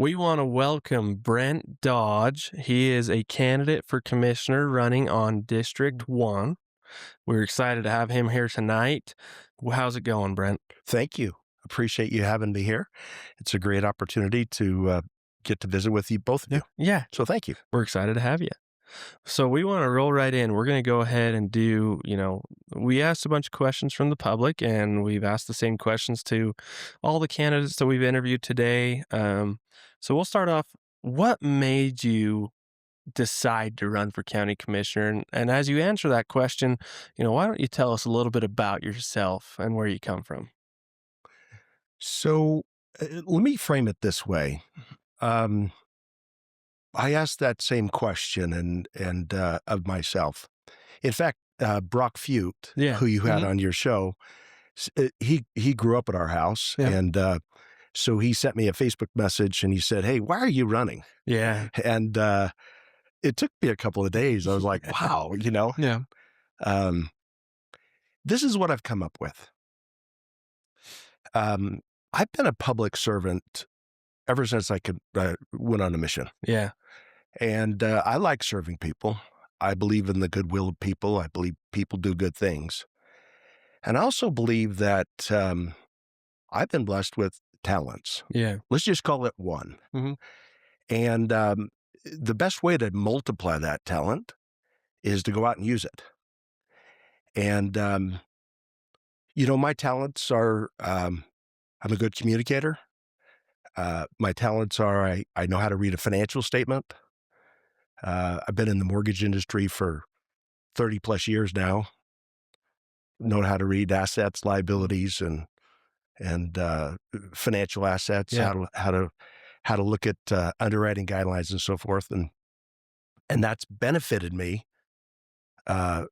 We want to welcome Brent Dodge. He is a candidate for commissioner running on District 1. We're excited to have him here tonight. How's it going, Brent? Thank you. Appreciate you having me here. It's a great opportunity to get to visit with you, both of you. Yeah, So thank you. we're excited to have you. So we want to roll right in. We're going to go ahead and we asked a bunch of questions from the public, and we've asked the same questions to all the candidates that we've interviewed today. So we'll start off. What made you decide to run for county commissioner? And as you answer that question, why don't you tell us a little bit about yourself and where you come from? So let me frame it this way. I asked that same question and of myself. In fact, Brock Fute, Yeah. who you had on your show, he grew up at our house, Yeah. and so he sent me a Facebook message and he said, "Hey, why are you running?" Yeah. And it took me a couple of days. I was like, "Wow, Yeah. Um, this is what I've come up with. I've been a public servant ever since I went on a mission, Yeah. and I like serving people. I believe in the goodwill of people. I believe people do good things, and I also believe that I've been blessed with talents. Yeah. Let's just call it one. Mhm. And the best way to multiply that talent is to go out and use it. And my talents are I'm a good communicator. My talents are I know how to read a financial statement. I've been in the mortgage industry for 30 plus years now. Know how to read assets, liabilities, and financial assets. Yeah. How to look at underwriting guidelines and so forth, and that's benefited me on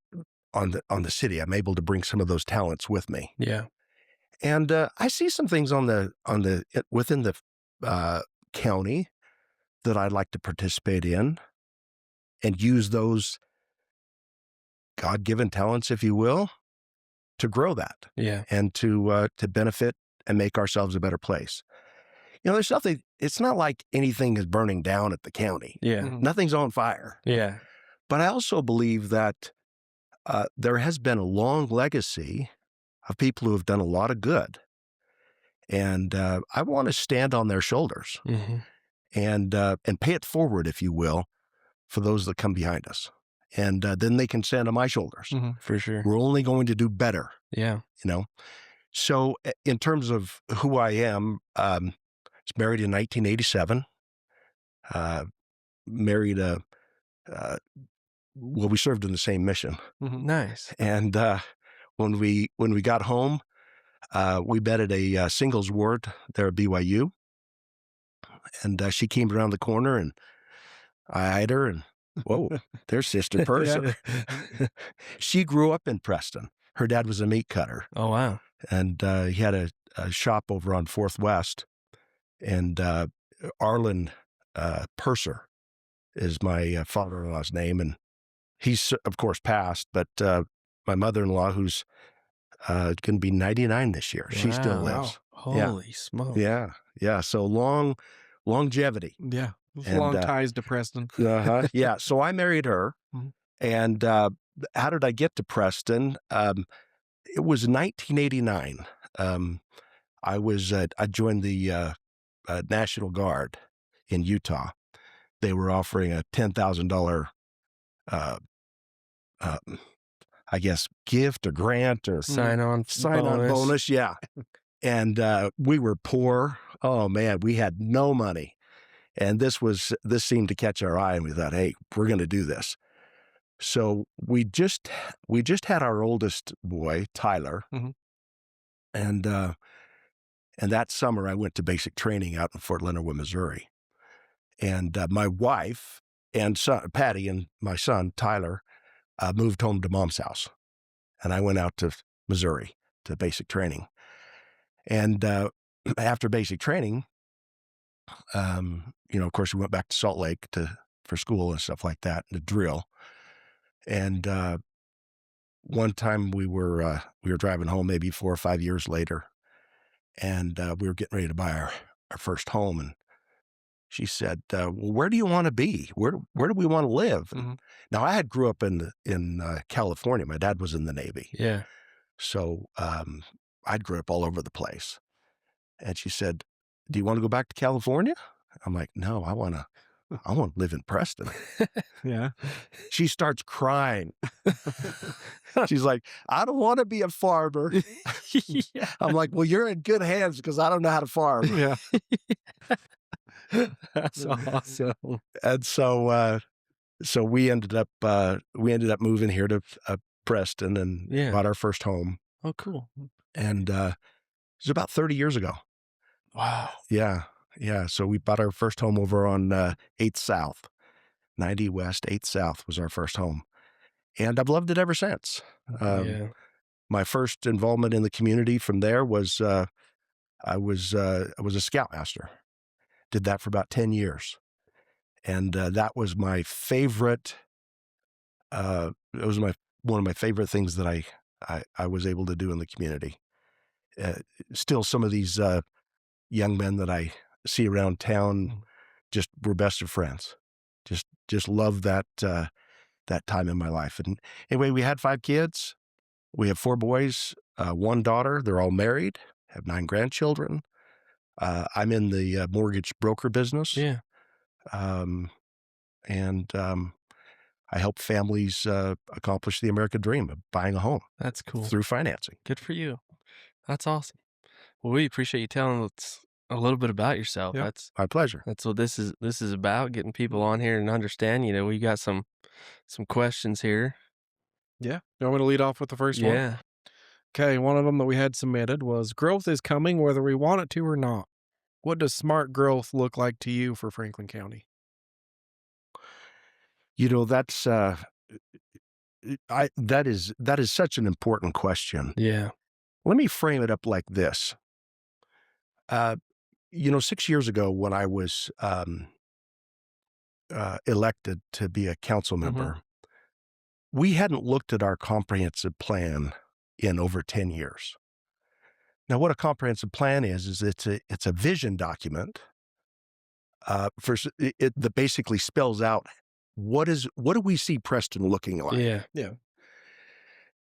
the city. I'm able to bring some of those talents with me. Yeah. And I see some things within the county that I'd like to participate in and use those God-given talents, if you will, to grow that Yeah. and to benefit and make ourselves a better place. There's nothing. It's not like anything is burning down at the county. Yeah. Nothing's on fire. Yeah. But I also believe that there has been a long legacy of people who have done a lot of good. And I want to stand on their shoulders Mhm. and pay it forward, if you will, for those that come behind us. And then they can stand on my shoulders. For sure. We're only going to do better, Yeah. So in terms of who I am, I was married in 1987. Married we served in the same mission. Nice. And when we got home, we met at a singles ward there at BYU, and she came around the corner, and I eyed her, and whoa, there's Sister Purser. She grew up in Preston. Her dad was a meat cutter, Oh, wow. and he had a shop over on 4th West, and Arlen Purser is my father-in-law's name, and he's, of course, passed, but my mother-in-law, who's going to be 99 this year, she still Wow. lives. Holy smokes. Yeah. So longevity. Yeah. And, Long ties to Preston. Yeah. So I married her. Mhm. And how did I get to Preston? It was 1989. I joined the National Guard in Utah. They were offering a $10,000 I guess, gift or grant or Sign-on bonus. Yeah. And we were poor. Oh, man, we had no money. And this seemed to catch our eye, and we thought, hey, we're going to do this. So we just had our oldest boy, Tyler. Mhm. And that summer I went to basic training out in Fort Leonard Wood, Missouri. And my wife and son, Patty, and my son, Tyler, moved home to Mom's house. And I went out to Missouri to basic training. And after basic training, of course, we went back to Salt Lake for school and stuff like that, to drill. And one time we were driving home, maybe 4 or 5 years later, and we were getting ready to buy our first home. And She said, "Well, where do you want to be? Where do we want to live?" And Mhm. now I had grew up in California. My dad was in the Navy, Yeah. so I'd grew up all over the place. And she said, "Do you want to go back to California?" I'm like, "No, I want to live in Preston." Yeah. She starts crying. She's like, "I don't want to be a farmer." Yeah. I'm like, "Well, you're in good hands because I don't know how to farm." Yeah. That's awesome. And so we ended up moving here to Preston and Yeah. bought our first home. Oh, cool. And it was about 30 years ago. Wow. Yeah, yeah. So we bought our first home over on 8th South, 90 West, 8th South was our first home, and I've loved it ever since. Um, Yeah. my first involvement in the community from there was I was a scoutmaster. Did that for about 10 years, and that was my favorite. It was my one of my favorite things that I was able to do in the community. Uh, Still, some of these young men that I see around town Mm. just were best of friends. Just love that time in my life. And anyway, we had 5 kids. We have 4 boys, 1 daughter. They're all married, have 9 grandchildren. I'm in the mortgage broker business, Yeah. um, and I help families accomplish the American dream of buying a home That's cool. through financing. Good for you. That's awesome. Well, we appreciate you telling us a little bit about yourself. Yeah. My pleasure. That's what this is about, getting people on here and understand, we got some questions here. Yeah. You want me to lead off with the first one? Yeah. Okay, one of them that we had submitted was growth is coming whether we want it to or not. What does smart growth look like to you for Franklin County? That's that is such an important question. Yeah. Let me frame it up like this. Uh, 6 years ago when I was elected to be a council Mhm. member, we hadn't looked at our comprehensive plan in over 10 years. Now, what a comprehensive plan is it's a vision document that basically spells out what do we see Preston looking like. Yeah. Yeah.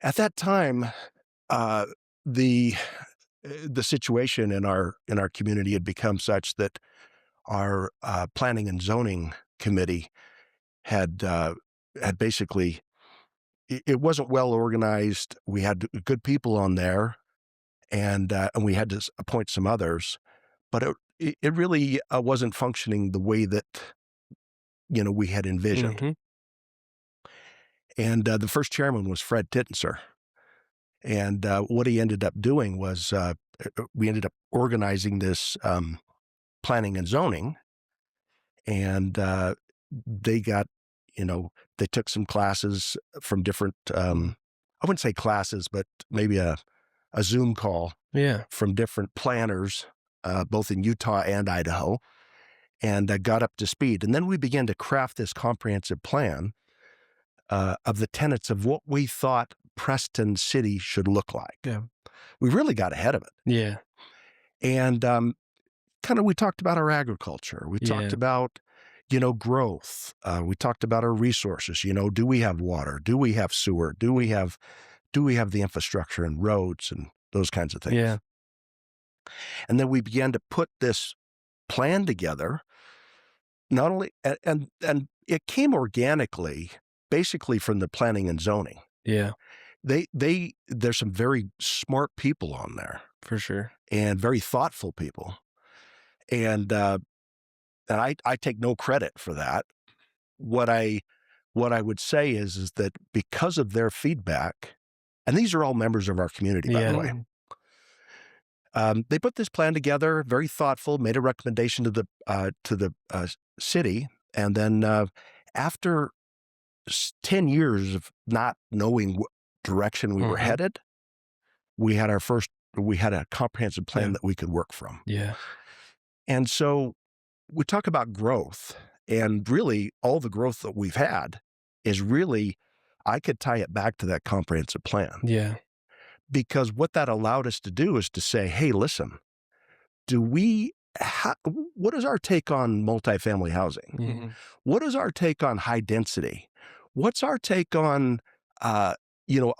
At that time, uh, the the situation in our community had become such that our planning and zoning committee had basically it wasn't well organized. We had good people on there, and we had to appoint some others, but it really wasn't functioning the way that we had envisioned. Mhm. And the first chairman was Fred Tittenser, and what he ended up doing was we ended up organizing this planning and zoning, and they got they took some classes from different. I wouldn't say classes, but maybe a Zoom call Yeah. from different planners, both in Utah and Idaho, and got up to speed. And then we began to craft this comprehensive plan of the tenets of what we thought Preston City should look like. Yeah. We really got ahead of it. Yeah. And kind of we talked about our agriculture. We talked Yeah. about, growth. We talked about our resources. Do we have water? Do we have sewer? Do we have the infrastructure and roads and those kinds of things? Yeah. And then we began to put this plan together. Not only and it came organically, basically from the planning and zoning. Yeah. There's some very smart people on there For sure. and very thoughtful people, and I take no credit for that. What I would say is that because of their feedback, and these are all members of our community, by Yeah. the way. They put this plan together, very thoughtful, made a recommendation to the city, and then after 10 years of not knowing what direction we were Mhm. headed, we had a comprehensive plan Yeah. that we could work from. Yeah. And so we talk about growth, and really all the growth that we've had is really, I could tie it back to that comprehensive plan. Yeah. Because what that allowed us to do is to say, hey, listen, do we what is our take on multifamily housing? Mhm. What is our take on high density? What's our take on, a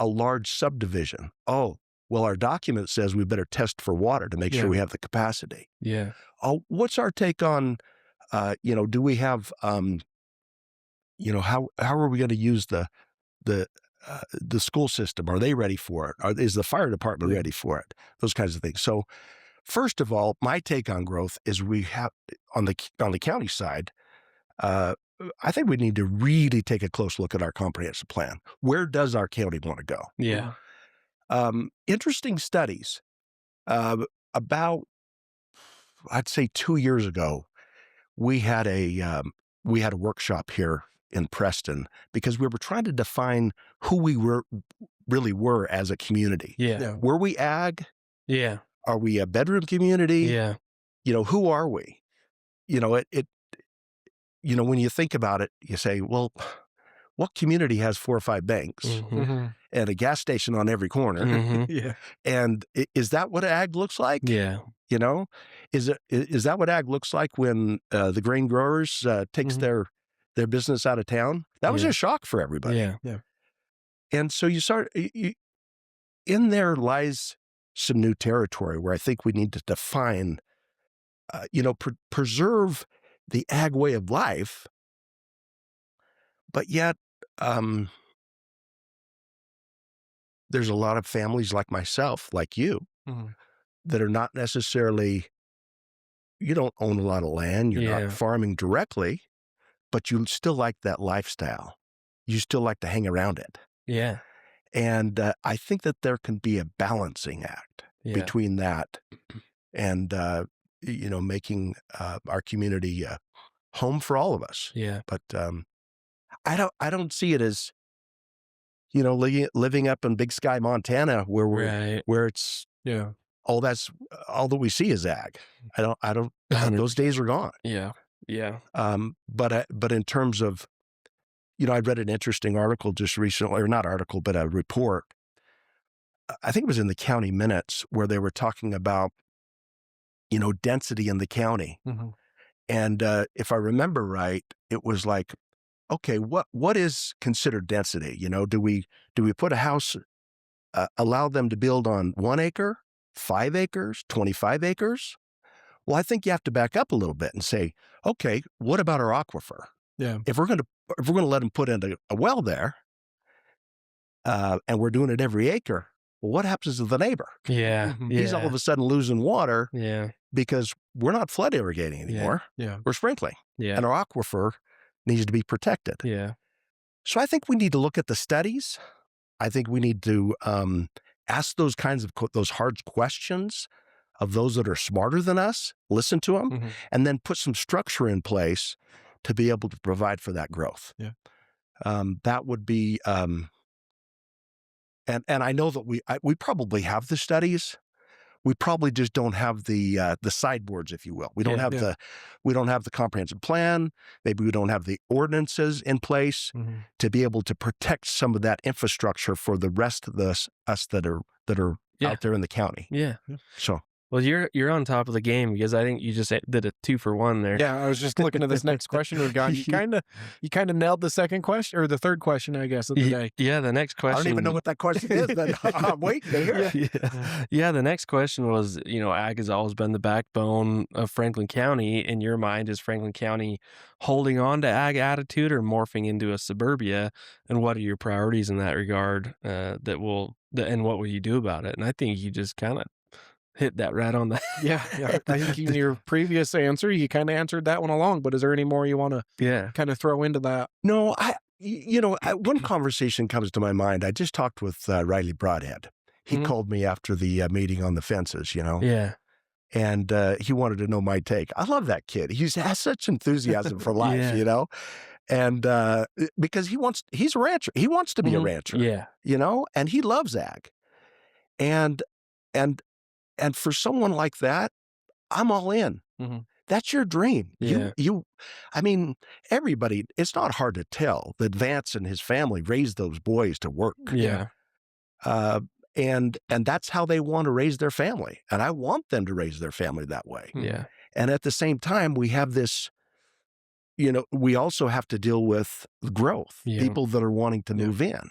large subdivision? Oh, well, our document says we better test for water to make sure Yeah. we have the capacity. Yeah. Oh, what's our take on, do we have, how are we going to use the the school system? Are they ready for it? Is the fire department ready for it? Those kinds of things. So, first of all, my take on growth is we have on the county side. Uh, I think we need to really take a close look at our comprehensive plan. Where does our county want to go? Yeah. Interesting studies about, I'd say 2 years ago, we had a workshop here in Preston because we were trying to define who we really were as a community. Yeah. Yeah. Were we ag? Yeah. Are we a bedroom community? Yeah. Who are we? When you think about it, you say, well, what community has 4 or 5 banks Mhm. and a gas station on every corner? Mhm. Yeah. And is that what ag looks like? Yeah. Is that what ag looks like when the grain growers takes Mhm. their business out of town? That was Yeah. a shock for everybody. Yeah. And so in there lies some new territory where I think we need to define, preserve the ag way of life, but yet there's a lot of families like myself, like you, Mhm. that are not necessarily, you don't own a lot of land, you're Yeah. not farming directly, but you still like that lifestyle. You still like to hang around it. Yeah. And I think that there can be a balancing act Yeah. between that and, making our community a home for all of us. Yeah. But I don't see it as, living up in Big Sky, Montana, Right. where it's Yeah. all that we see is ag. I don't. Those days are gone. Yeah. Yeah. But in terms of, I read an interesting article just recently, or not article, but a report. I think it was in the county minutes where they were talking about, density in the county. Mhm. And if I remember right, it was like, okay, what is considered density? Do we put a house, allow them to build on 1 acre, 5 acres, 25 acres? Well, I think you have to back up a little bit and say, okay, what about our aquifer? Yeah. If we're going to let them put in a well there, and we're doing it every acre, well, what happens to the neighbor? Yeah. Mhm. He's all of a sudden losing water Yeah. because we're not flood irrigating anymore. Yeah. We're sprinkling, Yeah. and our aquifer needs to be protected. Yeah. So I think we need to look at the studies. I think we need to ask those kinds of those hard questions of those that are smarter than us, listen to them, Mhm. and then put some structure in place to be able to provide for that growth. Yeah. That would be, and I know that we probably have the studies. We probably just don't have the sideboards, if you will. We don't Yeah. have Yeah. we don't have the comprehensive plan. Maybe we don't have the ordinances in place Mhm. to be able to protect some of that infrastructure for the rest of us that are Yeah. out there in the county. Yeah. So Well, you're on top of the game because I think you just did a 2-for-1 there. Yeah, I was just looking at this next question we've got. You kind of nailed the second question, or the third question, I guess, of the day. Yeah, the next I question. don't even know what that question is, but I'm waiting to hear it. Yeah, the next question was, ag has always been the backbone of Franklin County. In your mind, is Franklin County holding on to ag attitude or morphing into a suburbia? And what are your priorities in that regard? And what will you do about it? And I think you just kind of hit that right on the Yeah. I think in your previous answer, you kind of answered that one along. But is there any more you want to Yeah. kind of throw into that? No, one conversation comes to my mind. I just talked with Riley Broadhead. He Mhm. called me after the meeting on the fences, Yeah. and he wanted to know my take. I love that kid. He has such enthusiasm for life, Yeah. and because he's a rancher. He wants to be a Mhm. rancher, Yeah. and he loves ag. And and for someone like that, I'm all in. Mhm. That's your dream. Yeah. I mean, everybody, it's not hard to tell that Vance and his family raised those boys to work. Yeah. And that's how they want to raise their family. And I want them to raise their family that way. Yeah. And at the same time, we have this, we also have to deal with growth, Yeah. people that are wanting to move in.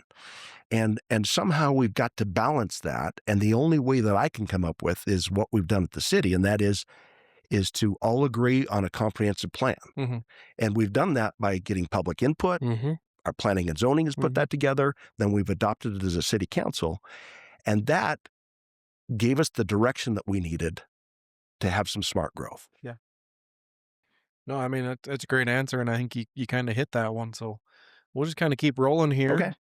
And somehow we've got to balance that. And the only way that I can come up with is what we've done at the city, and that is to all agree on a comprehensive plan. Mhm. And we've done that by getting public input. Mm-hmm. Our planning and zoning has put that together. Then we've adopted it as a city council. And that gave us the direction that we needed to have some smart growth. No, I mean, that's a great answer, and I think you kind of hit that one. So we'll just kind of keep rolling here. Okay.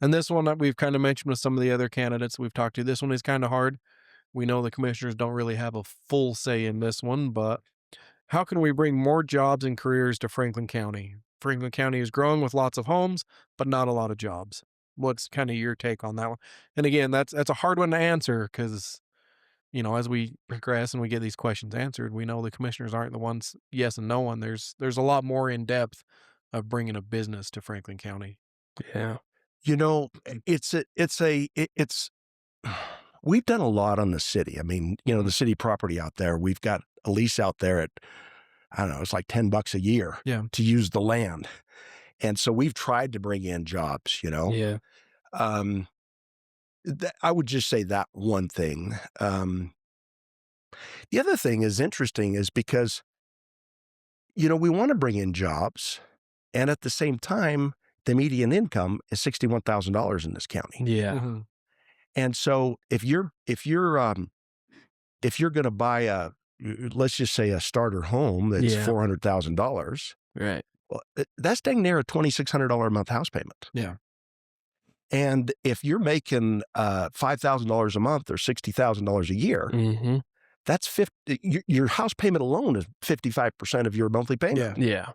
And this one that we've kind of mentioned with some of the other candidates we've talked to. This one is kind of hard. We know the commissioners don't really have a full say in this one, but how can we bring more jobs and careers to Franklin County? Franklin County is growing with lots of homes, but not a lot of jobs. What's kind of your take on that one? And again, that's a hard one to answer because, as we progress and we get these questions answered, we know the commissioners aren't the ones yes and no, and there's a lot more in depth of bringing a business to Franklin County. Yeah. It's we've done a lot on the city. I mean, the city property out there, we've got a lease out there at, I don't know, it's like $10 a year to use the land. And so we've tried to bring in jobs, Yeah. I would just say that one thing. The other thing is interesting is because, we want to bring in jobs, and at the same time, the median income is $61,000 in this county. Yeah. Mhm. And so if you're going to buy let's just say a starter home that's $400,000, Right. well, that's dang near a $2,600 a month house payment. Yeah. And if you're making $5,000 a month or $60,000 a year, Mm-hmm. that's your house payment alone is 55% of your monthly payment. Yeah. Yeah.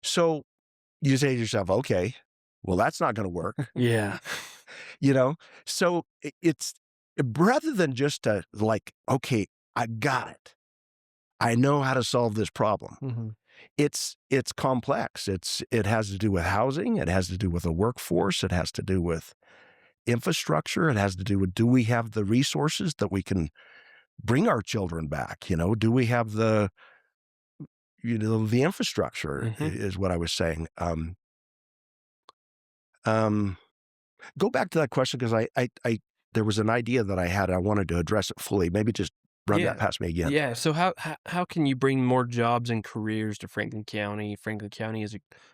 So you say to yourself, okay, well, that's not going to work. Yeah. So it's rather than just okay, I got it. I know how to solve this problem. Mm-hmm. It's complex. It has to do with housing. It has to do with a workforce. It has to do with infrastructure. It has to do with, do we have the resources that we can bring our children back? Do we have the infrastructure is what I was saying. Go back to that question because I there was an idea that I had. I wanted to address it fully. Maybe just run that past me again. Yeah. So how can you bring more jobs and careers to Franklin County? Franklin County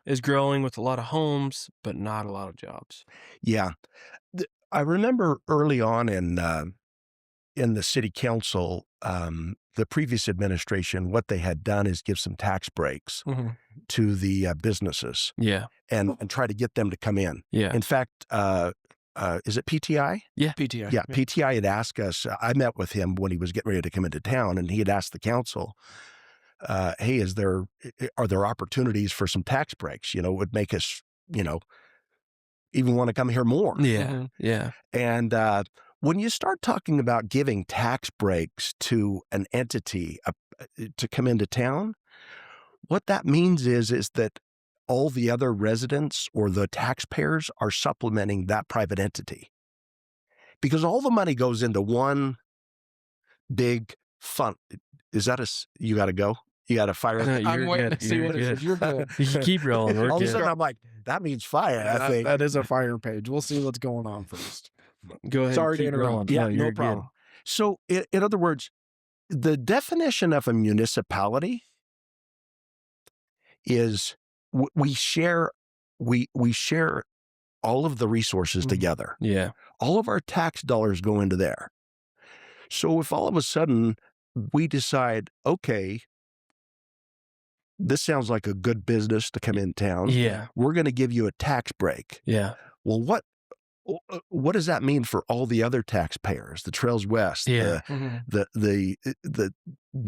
is growing with a lot of homes, but not a lot of jobs. Yeah, I remember early on in the city council, the previous administration, what they had done is give some tax breaks to the businesses. Yeah. And try to get them to come in. Yeah. In fact, is it PTI? Yeah. PTI. Yeah, PTI had asked us. I met with him when he was getting ready to come into town, and he had asked the council, "Hey, are there opportunities for some tax breaks? It would make us, even want to come here more." Yeah. Yeah. And when you start talking about giving tax breaks to an entity to come into town, what that means is that all the other residents or the taxpayers are supplementing that private entity. Because all the money goes into one big fund. Is that you got to go? You got to fire? No, I'm you're waiting good. to see You're what it good. is. You're good. You can keep rolling. We're All of a good. sudden I'm like, that means fire, I think. That is a fire page. We'll see what's going on first. Go ahead. Sorry and to keep interrupt. rolling. Yeah, you're no good. problem. So in other words, the definition of a municipality is we share all of the resources together. Yeah. All of our tax dollars go into there. So if all of a sudden we decide, okay, this sounds like a good business to come in town. Yeah. We're going to give you a tax break. Yeah. Well, what does that mean for all the other taxpayers, the Trails West, Yeah. the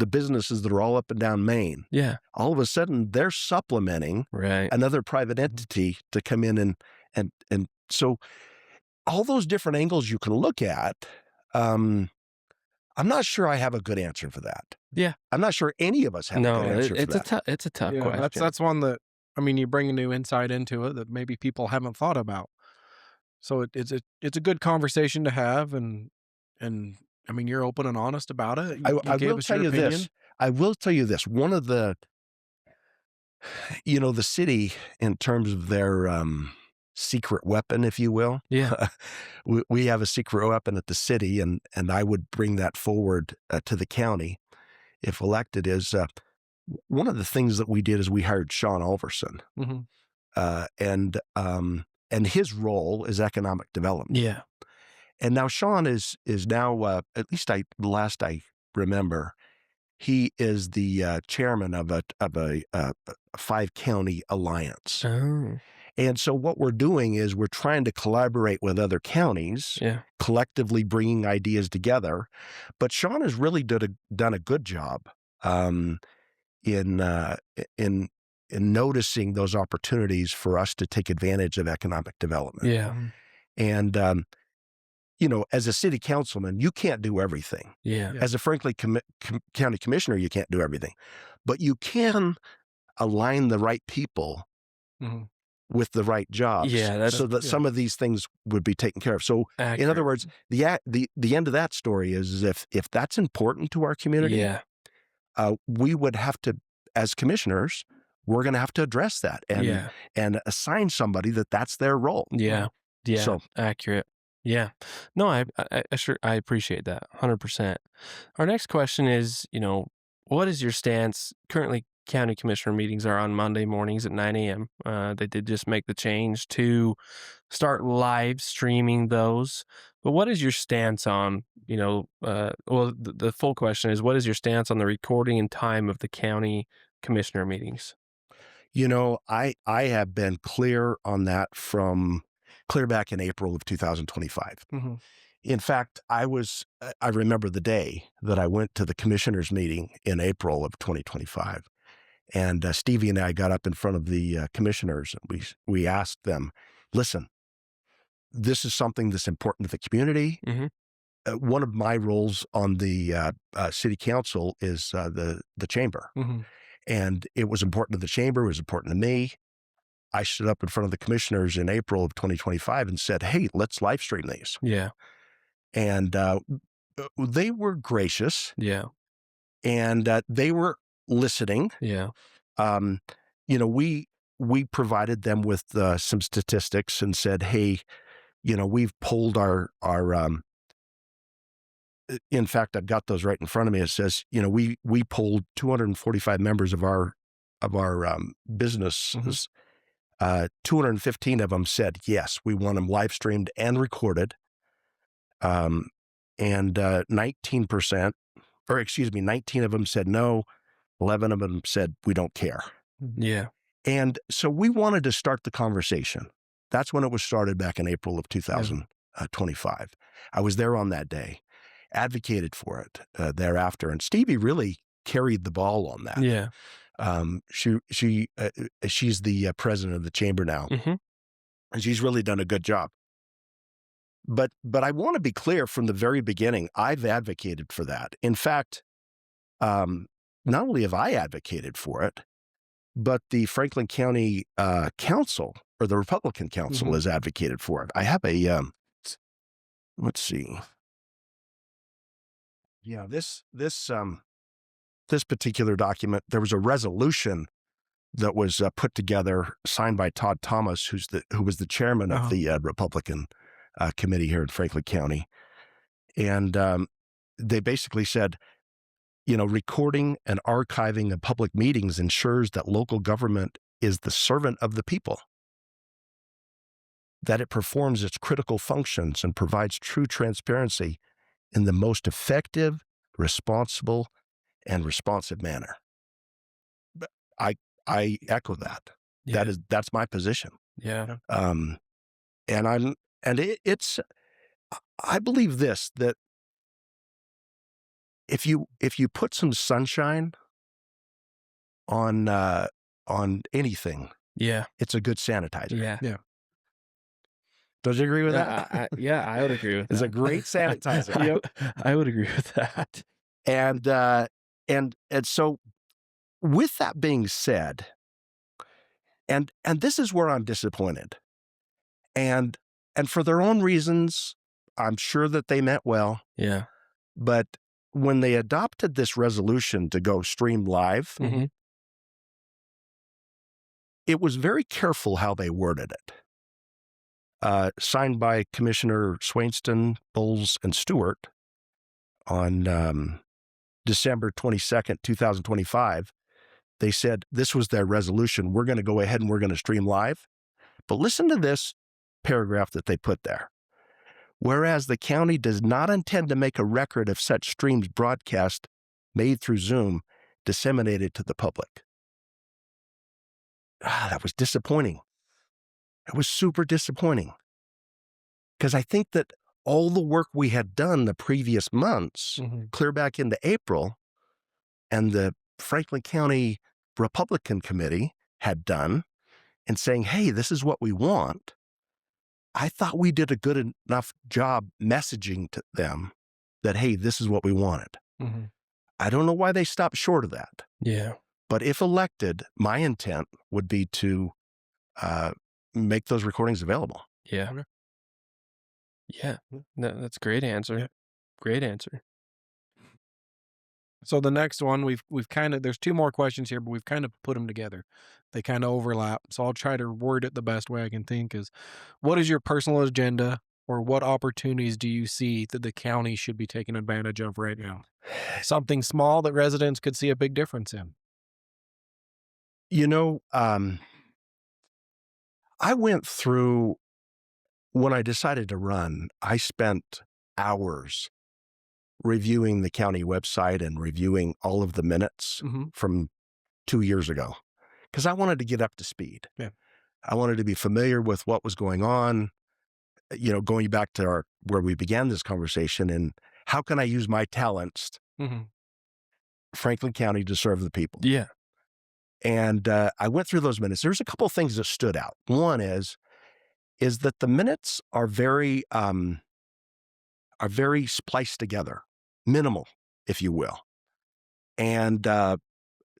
businesses that are all up and down Maine? Yeah. All of a sudden, they're supplementing Right. another private entity to come in and so all those different angles you can look at. I'm not sure I have a good answer for that. Yeah. I'm not sure any of us have a good answer for that. It's a tough Yeah, question. that's one that, I mean, you bring a new insight into it that maybe people haven't thought about. So it's a good conversation to have, and I mean, you're open and honest about it. I, You I gave will us tell your you opinion. this. I will tell you this. One of the, the city, in terms of their secret weapon, if you will, Yeah. we have a secret weapon at the city, and I would bring that forward to the county if elected. Is one of the things that we did is we hired Sean Alverson, Mm-hmm. and his role is economic development. Yeah. And now Sean is now, at least last I remember, he is the chairman of a 5-county alliance. Oh. And so what we're doing is we're trying to collaborate with other counties, Yeah. collectively bringing ideas together. But Sean has really done a good job in noticing those opportunities for us to take advantage of economic development. Yeah. Mm-hmm. And as a city councilman, you can't do everything. Yeah. Yeah. As a Franklin County Commissioner, you can't do everything. But you can align the right people Mm-hmm. with the right jobs, Yeah, so that some of these things would be taken care of. So, in accurate. other words, the end of that story is if that's important to our community, Yeah. we would have to, as commissioners, we're going to have to address that and assign somebody that's their role. Yeah. Yeah. So accurate. Yeah. No, I appreciate that 100%. Our next question is, what is your stance? Currently, county commissioner meetings are on Monday mornings at 9 a.m. They did just make the change to start live streaming those. But what is your stance on, the full question is, what is your stance on the recording and time of the county commissioner meetings? I have been clear on that from clear back in April of 2025. Mm-hmm. In fact, I remember the day that I went to the commissioners meeting in April of 2025. And Stevie and I got up in front of the commissioners, and we asked them, listen, this is something that's important to the community. Mm-hmm. One of my roles on the city council is the chamber. Mm-hmm. And it was important to the chamber, it was important to me. I stood up in front of the commissioners in April of 2025 and said, hey, let's live stream these. Yeah. And they were gracious. Yeah. And they were listening. Yeah. We provided them with some statistics and said, hey, we've polled our in fact, I've got those right in front of me. It says, we polled 245 members of our businesses. 215 of them said, yes, we want them live streamed and recorded. And 19%, or excuse me, 19 of them said no. 11 of them said, we don't care. Yeah. And so we wanted to start the conversation. That's when it was started back in April of 2025. I was there on that day, advocated for it thereafter. And Stevie really carried the ball on that. Yeah. She's the president of the chamber now. Mm-hmm. And she's really done a good job. But I want to be clear from the very beginning, I've advocated for that. In fact, not only have I advocated for it, but the Franklin County Council, or the Republican Council, has advocated for it. I have a, let's see. Yeah, this particular document, there was a resolution that was put together, signed by Todd Thomas, who was the chairman of the Republican committee here in Franklin County. And they basically said, recording and archiving of public meetings ensures that local government is the servant of the people, that it performs its critical functions and provides true transparency in the most effective, responsible, and responsive manner. But I echo that. Yeah. That's my position. Yeah. It's I believe this, that if you put some sunshine on anything, Yeah. it's a good sanitizer. Yeah. Yeah. Don't you agree with that? I would agree with that. It's a great sanitizer. Yep. I would agree with that. And so with that being said, and this is where I'm disappointed. And for their own reasons, I'm sure that they meant well. Yeah. But when they adopted this resolution to go stream live, Mhm. it was very careful how they worded it. Signed by Commissioner Swainston, Bowles, and Stewart on December 22nd, 2025. They said this was their resolution. We're going to go ahead and we're going to stream live. But listen to this paragraph that they put there. Whereas the county does not intend to make a record of such streams broadcast made through Zoom disseminated to the public. That was disappointing. It was super disappointing. Because I think that all the work we had done the previous months, clear back into April, and the Franklin County Republican Committee had done in saying, hey, this is what we want. I thought we did a good enough job messaging to them that, hey, this is what we wanted. I don't know why they stopped short of that. Yeah. But if elected, my intent would be to make those recordings available. Yeah. Okay. Yeah. That's a great answer. Yeah. Great answer. So the next one, we've kind of, there's two more questions here, but we've kind of put them together. They kind of overlap. So I'll try to word it the best way I can think is, what is your personal agenda, or what opportunities do you see that the county should be taking advantage of right now? Something small that residents could see a big difference in. You know, I went through, when I decided to run, I spent hours reviewing the county website and reviewing all of the minutes from 2 years ago, because I wanted to get up to speed. Yeah. I wanted to be familiar with what was going on, going back to where we began this conversation, and how can I use my talents, Franklin County, to serve the people. Yeah. And I went through those minutes. There's a couple of things that stood out. One is that the minutes are very spliced together, minimal, if you will. And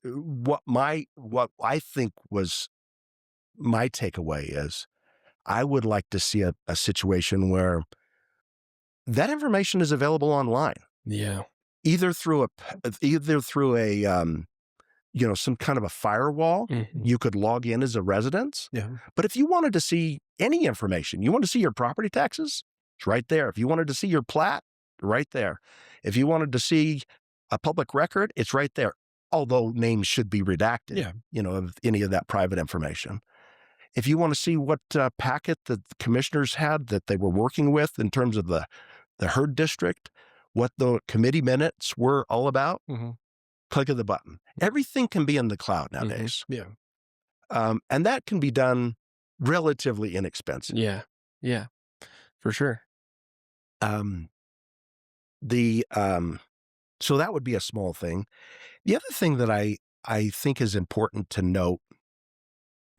what I think was my takeaway is, I would like to see a situation where that information is available online. Yeah. Either through a some kind of a firewall. You could log in as a resident. Yeah. But if you wanted to see any information, you want to see your property taxes, it's right there. If you wanted to see your plat, right there. If you wanted to see a public record, it's right there. Although names should be redacted, of any of that private information. If you want to see what packet that the commissioners had that they were working with in terms of the herd district, what the committee minutes were all about, click of the button. Everything can be in the cloud nowadays. Yeah. And that can be done relatively inexpensive. Yeah. Yeah. For sure. So that would be a small thing. The other thing that I think is important to note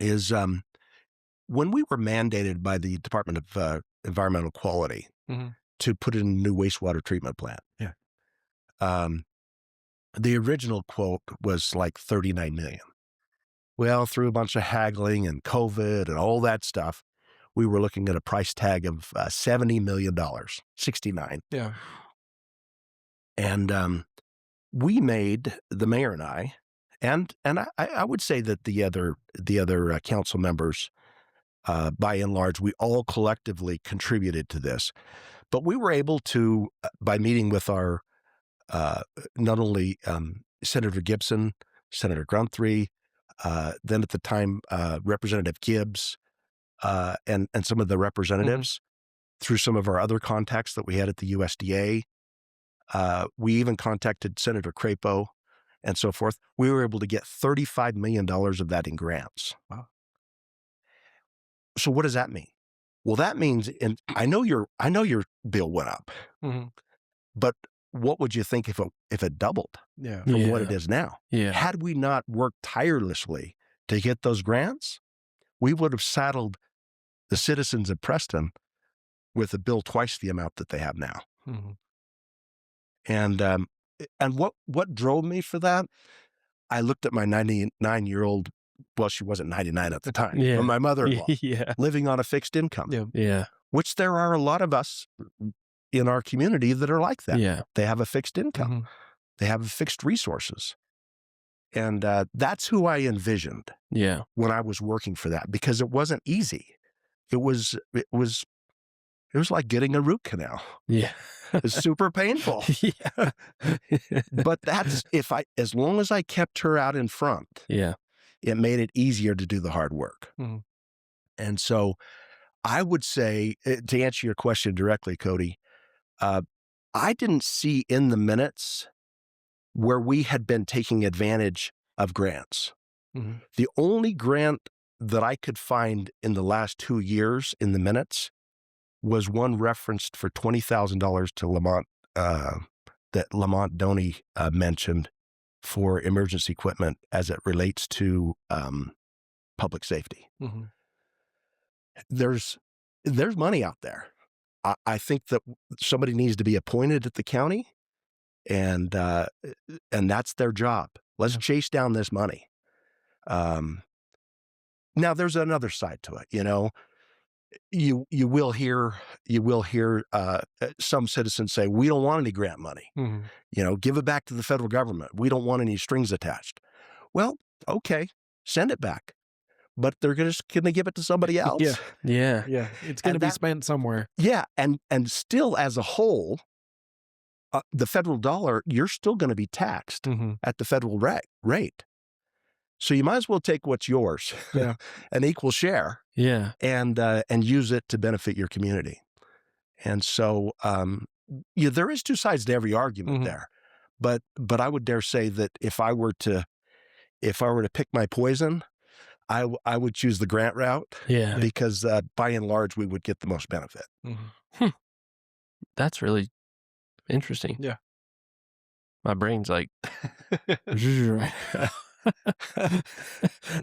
is when we were mandated by the Department of Environmental Quality to put in a new wastewater treatment plant. Yeah. The original quote was like $39 million. Well, through a bunch of haggling and COVID and all that stuff, we were looking at a price tag of $70 million, 69. Yeah. And we made, the mayor and I would say that the other council members, by and large, we all collectively contributed to this. But we were able to, by meeting with our not only Senator Gibson, Senator Guthrie, then at the time Representative Gibbs, and some of the representatives, through some of our other contacts that we had at the USDA. We even contacted Senator Crapo and so forth. We were able to get $35 million of that in grants. Wow. So what does that mean? Well, that means, and I know your bill went up, but what would you think if it doubled from what it is now? Yeah. Had we not worked tirelessly to get those grants, we would have saddled the citizens of Preston with a bill twice the amount that they have now. And what drove me for that? I looked at my 99-year-old. Well, she wasn't 99 at the time. Yeah. But my mother-in-law, Yeah. living on a fixed income. Yeah. Yeah. Which there are a lot of us in our community that are like that. Yeah. They have a fixed income. Mhm. They have fixed resources. And that's who I envisioned Yeah. when I was working for that, because it wasn't easy. It was like getting a root canal. Yeah. It's super painful. Yeah. But that's as long as I kept her out in front, Yeah. it made it easier to do the hard work. Mhm. And so I would say, to answer your question directly, Cody, I didn't see in the minutes where we had been taking advantage of grants. Mhm. The only grant that I could find in the last 2 years in the minutes was one referenced for $20,000 to Lamont, that Lamont Doney mentioned for emergency equipment as it relates to public safety. Mhm. There's money out there. I think that somebody needs to be appointed at the county, and that's their job. Let's Yeah. chase down this money. Now there's another side to it. You will hear some citizens say, "We don't want any grant money. Mhm. Give it back to the federal government. We don't want any strings attached." Well, okay, send it back, but they're going to give it to somebody else. Yeah. Yeah. Yeah. It's going to And be that- spent somewhere. Yeah, and still as a whole, the federal dollar, you're still going to be taxed Mhm. at the federal rate. So you might as well take what's yours, Yeah. an equal share, Yeah. and use it to benefit your community. And so, there is two sides to every argument Mhm. there, but I would dare say that if I were to pick my poison, I would choose the grant route, Yeah. because by and large we would get the most benefit. Mhm. That's really interesting. Yeah. My brain's like, no,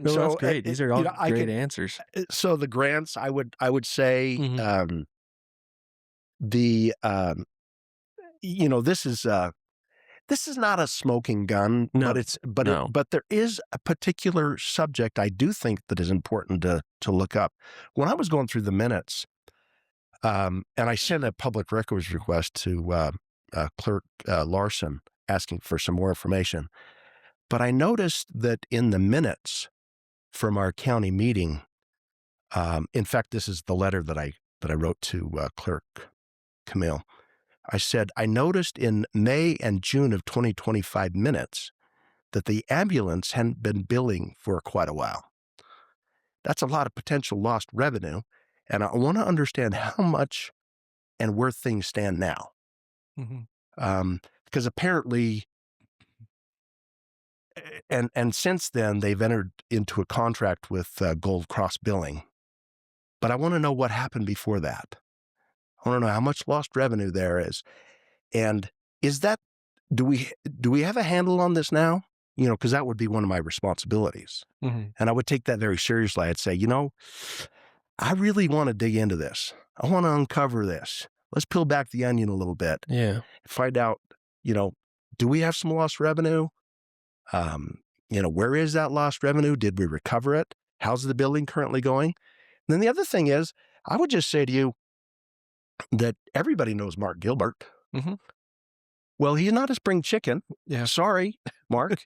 So, that's great. These are all I great could- answers. So the grants, I would say, Mhm. this is not a smoking gun, No, but but there is a particular subject I do think that is important to look up. When I was going through the minutes, and I sent a public records request to Clerk Larson asking for some more information, but I noticed that in the minutes from our county meeting, in fact, this is the letter that I wrote to Clerk Camille. I said, I noticed in May and June of 2025 minutes that the ambulance hadn't been billing for quite a while. That's a lot of potential lost revenue, and I want to understand how much and where things stand now. Mhm. Because apparently, and since then, they've entered into a contract with Gold Cross Billing. But I want to know what happened before that. I want to know how much lost revenue there is. And is that, do we have a handle on this now? Because that would be one of my responsibilities. Mhm. And I would take that very seriously. I'd say, I really want to dig into this. I want to uncover this. Let's peel back the onion a little bit. Yeah. Find out, do we have some lost revenue? Where is that lost revenue? Did we recover it? How's the billing currently going? And then the other thing is, I would just say to you that everybody knows Mark Gilbert. Mhm. Well, he's not a spring chicken. Yeah. Sorry, Mark.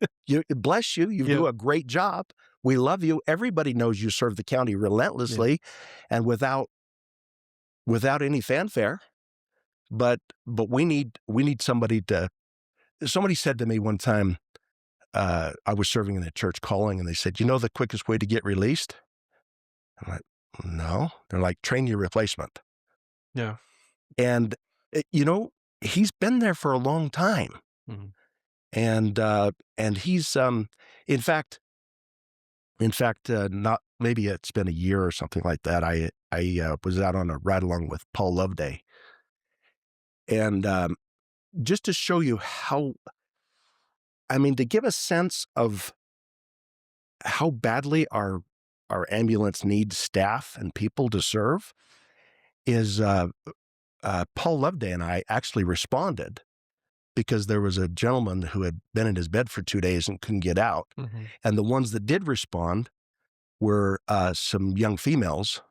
Bless you. You Yeah. do a great job. We love you. Everybody knows you serve the county relentlessly and without any fanfare. But we need somebody to. Somebody said to me one time, I was serving in a church calling, and they said, the quickest way to get released? I'm like, no. They're like, train your replacement. Yeah. And, he's been there for a long time. Mhm. And he's, in fact, not, maybe it's been a year or something like that. I was out on a ride along with Paul Loveday. And just to show you to give a sense of how badly our ambulance needs staff and people to serve, is Paul Loveday and I actually responded because there was a gentleman who had been in his bed for 2 days and couldn't get out. Mhm. And the ones that did respond were some young females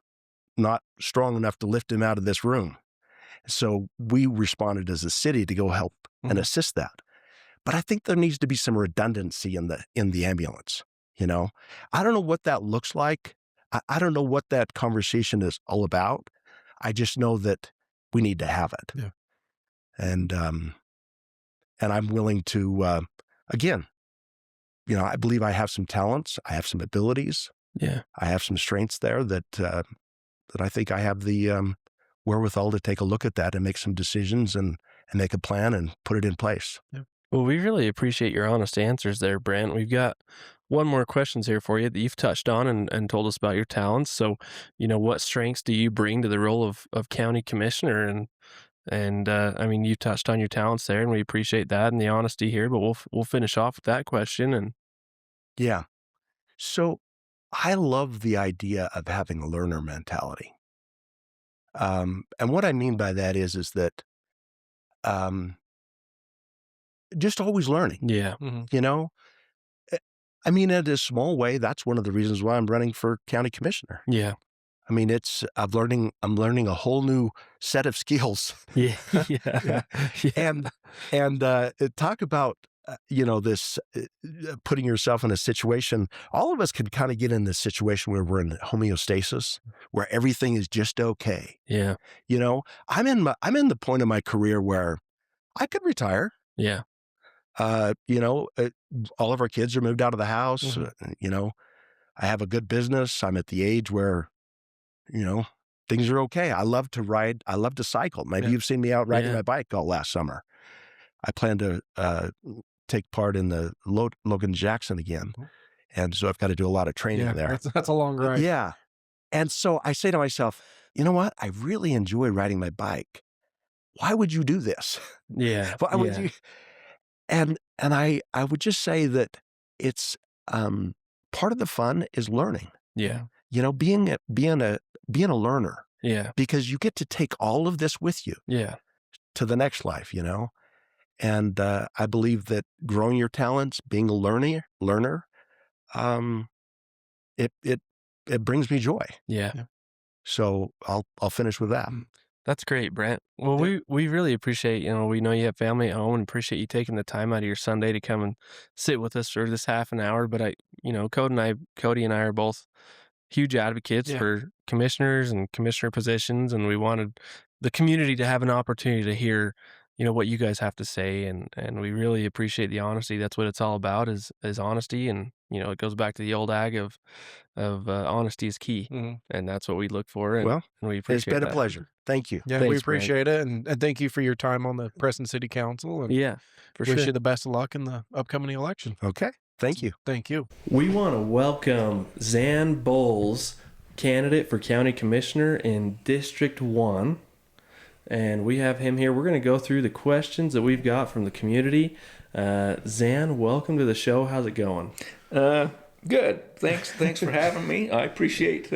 not strong enough to lift him out of this room. So we responded as a city to go help and assist that. But I think there needs to be some redundancy in the ambulance. I don't know what that looks like. I don't know what that conversation is all about. I just know that we need to have it. Yeah. And I'm willing to, again, I believe I have some talents. I have some abilities. Yeah. I have some strengths there that I think I have the wherewithal to take a look at that and make some decisions and make a plan and put it in place. Yeah. Well, we really appreciate your honest answers there, Brent. We've got one more questions here for you that you've touched on and told us about your talents. So, what strengths do you bring to the role of county commissioner? And I mean, you touched on your talents there, and we appreciate that and the honesty here. But we'll finish off with that question. And Yeah. So I love the idea of having a learner mentality. And what I mean by that is that um, just always learning. yeah, You know, Eh, I mean, in a small way, that's one of the reasons why I'm running for county commissioner. yeah, I mean, I'm learning a whole new set of skills. yeah, yeah, Yeah. yeah, And talk about this putting yourself in a situation. All of us can kind of get in this situation where we're in homeostasis, where everything is just okay. yeah, I'm in the point of my career where I could retire. yeah, All of our kids are moved out of the house. I have a good business. I'm at the age where things are okay. I love to ride. I love to cycle. Maybe Yeah. you've seen me out riding Yeah. my bike all last summer. I plan to take part in the Logan Jackson again. Cool. And so I've got to do a lot of training Yeah, there. that's a long ride. Yeah. And so I say to myself, you know what? I really enjoy riding my bike. Why would you do this? yeah, Why would yeah, you? And I would just say that it's part of the fun is learning. yeah, Being a learner, yeah, because you get to take all of this with you yeah, to the next life. And I believe that growing your talents, being a learner, it brings me joy. yeah. So I'll finish with that. That's great, Brent. Well, we really appreciate, we know you have family at home and appreciate you taking the time out of your Sunday to come and sit with us for this half an hour. But Cody and I are both huge advocates Yeah. for commissioners and commissioner positions, and we wanted the community to have an opportunity to hear, what you guys have to say, and we really appreciate the honesty. That's what it's all about is honesty, and it goes back to the old ag of honesty is key, Mhm. and that's what we look for. And, Well, and we It's appreciate been a that. pleasure. Thank you. Yeah, we Thanks, Brent. appreciate it, and thank you for your time on the Preston City Council, and Yeah, for wish sure. you the best of luck in the upcoming election. Okay. Thank you. Thank you. We want to welcome Zan Bowles, candidate for county commissioner in District 1. And we have him here. We're going to go through the questions that we've got from the community. Zan, welcome to the show. How's it going? Good. Thanks for having me. I appreciate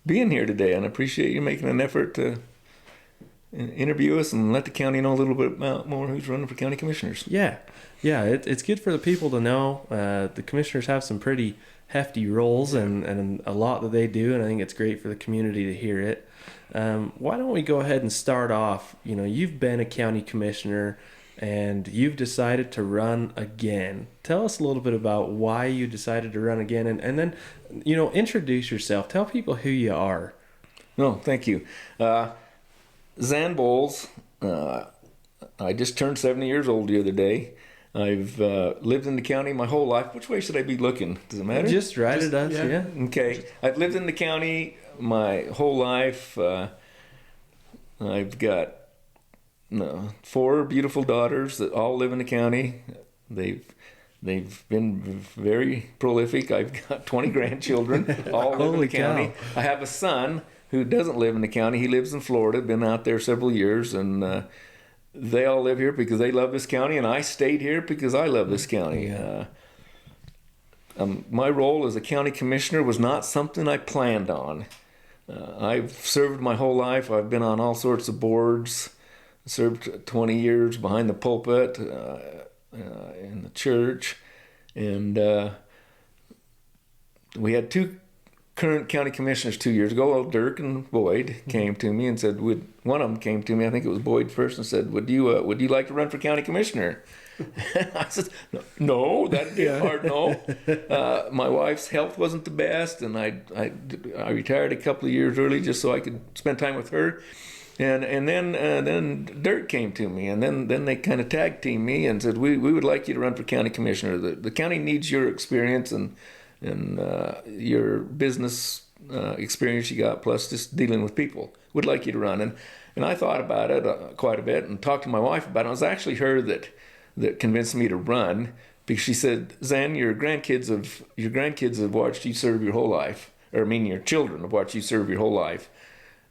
being here today, and I appreciate you making an effort to interview us and let the county know a little bit about more who's running for county commissioners. Yeah. It's good for the people to know. The commissioners have some pretty hefty roles and a lot that they do, and I think it's great for the community to hear it. Why don't we go ahead and start off? You've been a county commissioner and you've decided to run again. Tell us a little bit about why you decided to run again, and then, introduce yourself. Tell people who you are. No, thank you. Zan Bowles. I just turned 70 years old the other day. I've lived in the county my whole life. Which way should I be looking? Does it matter? Just right at us, yeah. Okay. I've lived in the county my whole life. I've got 4 beautiful daughters that all live in the county. They've been very prolific. I've got 20 grandchildren, all live in Holy the county. cow. I have a son who doesn't live in the county. He lives in Florida, been out there several years, and they all live here because they love this county, and I stayed here because I love this county. My role as a county commissioner was not something I planned on. I've served my whole life. I've been on all sorts of boards. Served 20 years behind the pulpit in the church, and we had two current county commissioners 2 years ago, Dirk and Boyd, came to me and said, one of them came to me, I think it was Boyd first, and said, would you like to run for county commissioner? I said, no, that'd be a hard no. My wife's health wasn't the best, and I retired a couple of years early just so I could spend time with her. And then Dirk came to me, and then they kind of tag teamed me and said, we would like you to run for county commissioner. The county needs your experience and your business experience you got, plus just dealing with people. Would like you to run. And I thought about it quite a bit and talked to my wife about it. It was actually her that convinced me to run, because she said, Zan, your grandkids have watched you serve your whole life, or I mean your children have watched you serve your whole life.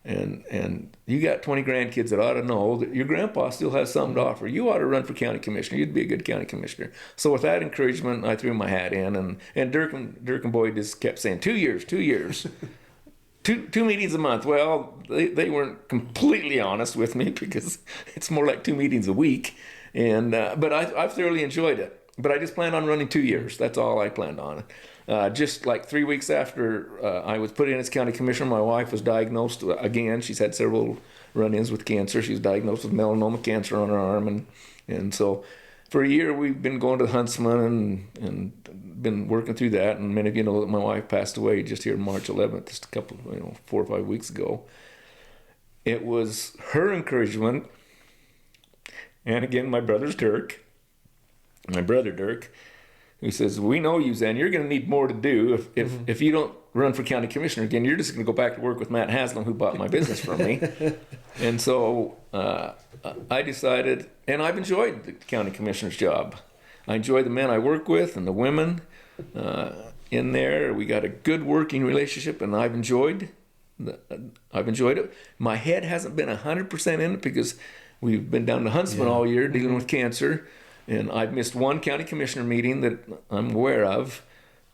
And you got 20 grandkids that ought to know that your grandpa still has something to offer. You ought to run for county commissioner. You'd be a good county commissioner. So with that encouragement, I threw my hat in, and Dirk and Boyd just kept saying, 2 years, 2 years. Two meetings a month. Well, they weren't completely honest with me, because it's more like 2 meetings a week. And but I've thoroughly enjoyed it. But I just planned on running 2 years. That's all I planned on. Just like 3 weeks after I was put in as county commissioner, my wife was diagnosed again. She's had several run-ins with cancer. She was diagnosed with melanoma cancer on her arm, and so for a year we've been going to the Huntsman and been working through that. And many of you know that my wife passed away just here March 11th, just a couple, 4 or 5 weeks ago. It was her encouragement, and again my brother Dirk, who says, we know you, Zan, you're going to need more to do if you don't run for county commissioner again. You're just going to go back to work with Matt Haslam, who bought my business from me. And so I decided, and I've enjoyed the county commissioner's job. I enjoy the men I work with and the women in there. We got a good working relationship, and I've enjoyed it. My head hasn't been 100% in it, because we've been down to Huntsman all year dealing with cancer. And I've missed one county commissioner meeting that I'm aware of.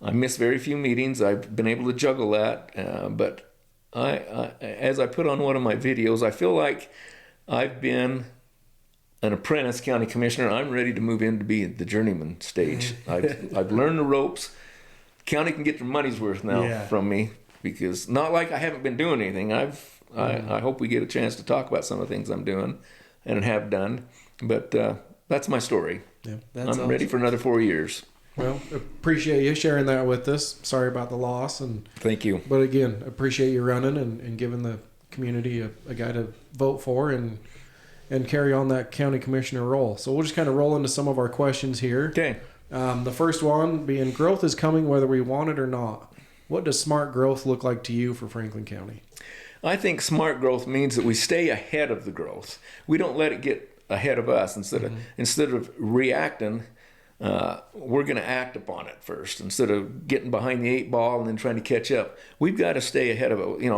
I miss very few meetings. I've been able to juggle that. But I, as I put on one of my videos, I feel like I've been an apprentice county commissioner. I'm ready to move in to be the journeyman stage. I've learned the ropes. County can get their money's worth now from me, because not like I haven't been doing anything. I hope we get a chance to talk about some of the things I'm doing and have done. But that's my story. Yeah, I'm ready for another 4 years. Well, appreciate you sharing that with us. Sorry about the loss. And thank you. But again, appreciate you running and giving the community a guy to vote for and carry on that county commissioner role. So we'll just kind of roll into some of our questions here. Okay. The first one being, growth is coming whether we want it or not. What does smart growth look like to you for Franklin County? I think smart growth means that we stay ahead of the growth. We don't let it get ahead of us. Instead of reacting, we're going to act upon it first, instead of getting behind the 8 ball and then trying to catch up. We've got to stay ahead of it.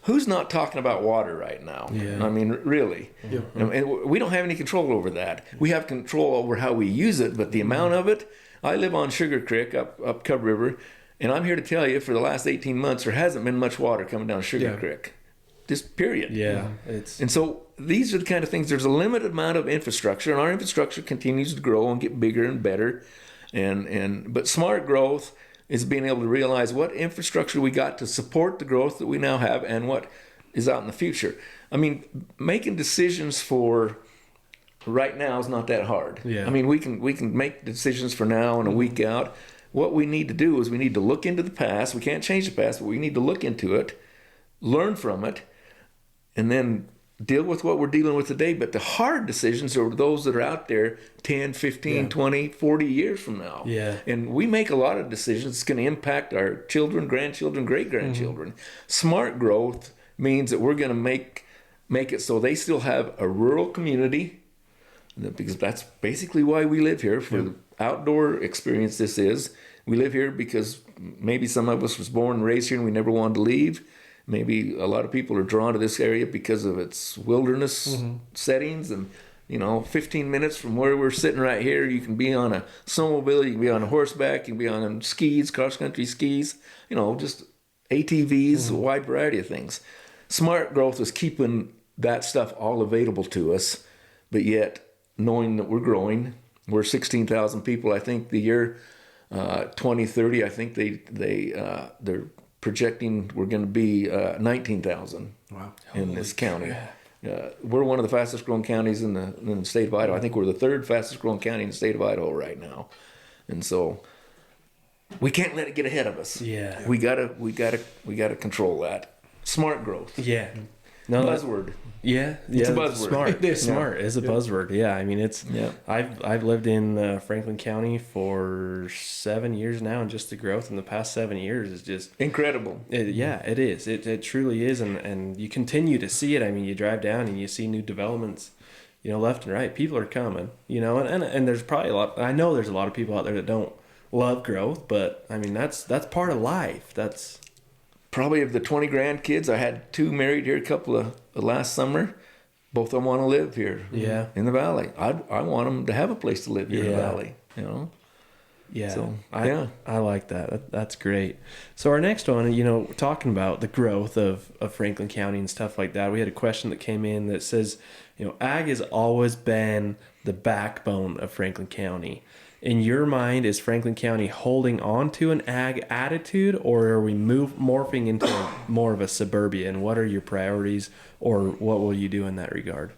Who's not talking about water right now? I mean, really. And we don't have any control over that. We have control over how we use it, but the amount of it. I live on Sugar Creek up Cub River, and I'm here to tell you, for the last 18 months there hasn't been much water coming down Sugar Creek. Just period. And so these are the kind of things. There's a limited amount of infrastructure, and our infrastructure continues to grow and get bigger and better. But smart growth is being able to realize what infrastructure we got to support the growth that we now have and what is out in the future. I mean, making decisions for right now is not that hard. I mean, we can make decisions for now and a week out. What we need to do is we need to look into the past. We can't change the past, but we need to look into it, learn from it, and then deal with what we're dealing with today. But the hard decisions are those that are out there 10, 15, 20, 40 years from now. And we make a lot of decisions that's going to impact our children, grandchildren, great-grandchildren. Smart growth means that we're going to make it so they still have a rural community, because that's basically why we live here, for the outdoor experience this is. We live here because maybe some of us was born and raised here and we never wanted to leave. Maybe a lot of people are drawn to this area because of its wilderness settings. And, 15 minutes from where we're sitting right here, you can be on a snowmobile, you can be on a horseback, you can be on skis, cross-country skis, just ATVs, a wide variety of things. Smart growth is keeping that stuff all available to us, but yet knowing that we're growing. We're 16,000 people. I think the year 2030, I think they're projecting we're going to be 19,000 Wow. in this county. We're one of the fastest growing counties in the state of Idaho. I think we're the third fastest growing county in the state of Idaho right now, and so we can't let it get ahead of us. Yeah. We gotta control that. Smart growth. Yeah. No, Buzzword. Yeah, It's a buzzword. Smart. It is. Smart is a buzzword. Yeah, I mean it's. Yeah. I've lived in Franklin County for 7 years now, and just the growth in the past 7 years is just Incredible. it is. It truly is, and you continue to see it. I mean, you drive down and you see new developments, left and right. People are coming, and there's probably a lot. I know there's a lot of people out there that don't love growth, but I mean that's part of life. That's Probably of the 20 grandkids, I had 2 married here a couple of last summer. Both of them want to live here. Yeah. In the valley. I want them to have a place to live here in the valley. yeah. So, I like that. That's great. So our next one, talking about the growth of Franklin County and stuff like that, we had a question that came in that says, ag has always been the backbone of Franklin County. In your mind, is Franklin County holding on to an ag attitude, or are we morphing into more of a suburbia? And what are your priorities, or what will you do in that regard?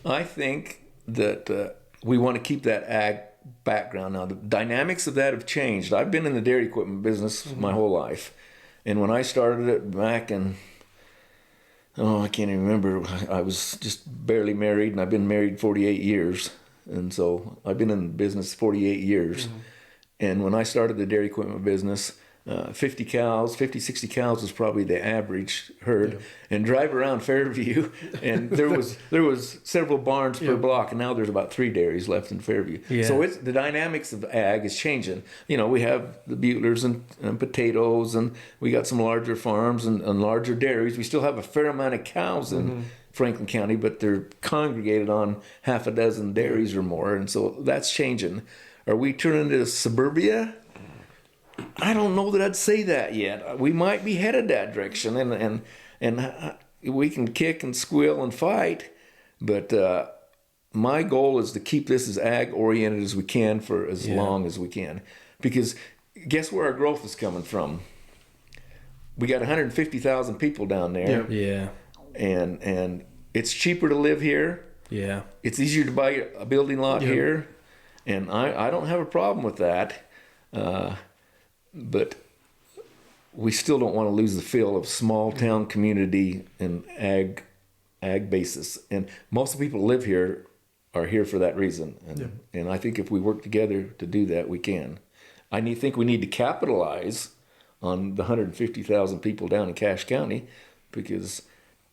I think that we want to keep that ag background. Now, the dynamics of that have changed. I've been in the dairy equipment business my whole life. And when I started it back in, I can't even remember. I was just barely married, and I've been married 48 years. And so I've been in the business 48 years. Mm-hmm. And when I started the dairy equipment business, 50, 60 cows was probably the average herd. Yeah. And drive around Fairview, and there was several barns per block, and now there's about 3 dairies left in Fairview. Yeah. So the dynamics of ag is changing. We have the Butlers and potatoes, and we got some larger farms and larger dairies. We still have a fair amount of cows in Franklin County, but they're congregated on half a dozen dairies or more, and so that's changing. Are we turning into suburbia? I don't know that I'd say that yet. We might be headed that direction, and we can kick and squeal and fight, but my goal is to keep this as ag-oriented as we can for as long as we can. Because guess where our growth is coming from? We got 150,000 people down there. Yeah. And it's cheaper to live here. Yeah. It's easier to buy a building lot here. And I don't have a problem with that. But we still don't want to lose the feel of small town community and ag basis. And most of the people who live here are here for that reason. And I think if we work together to do that, we can. I think we need to capitalize on the 150,000 people down in Cache County, because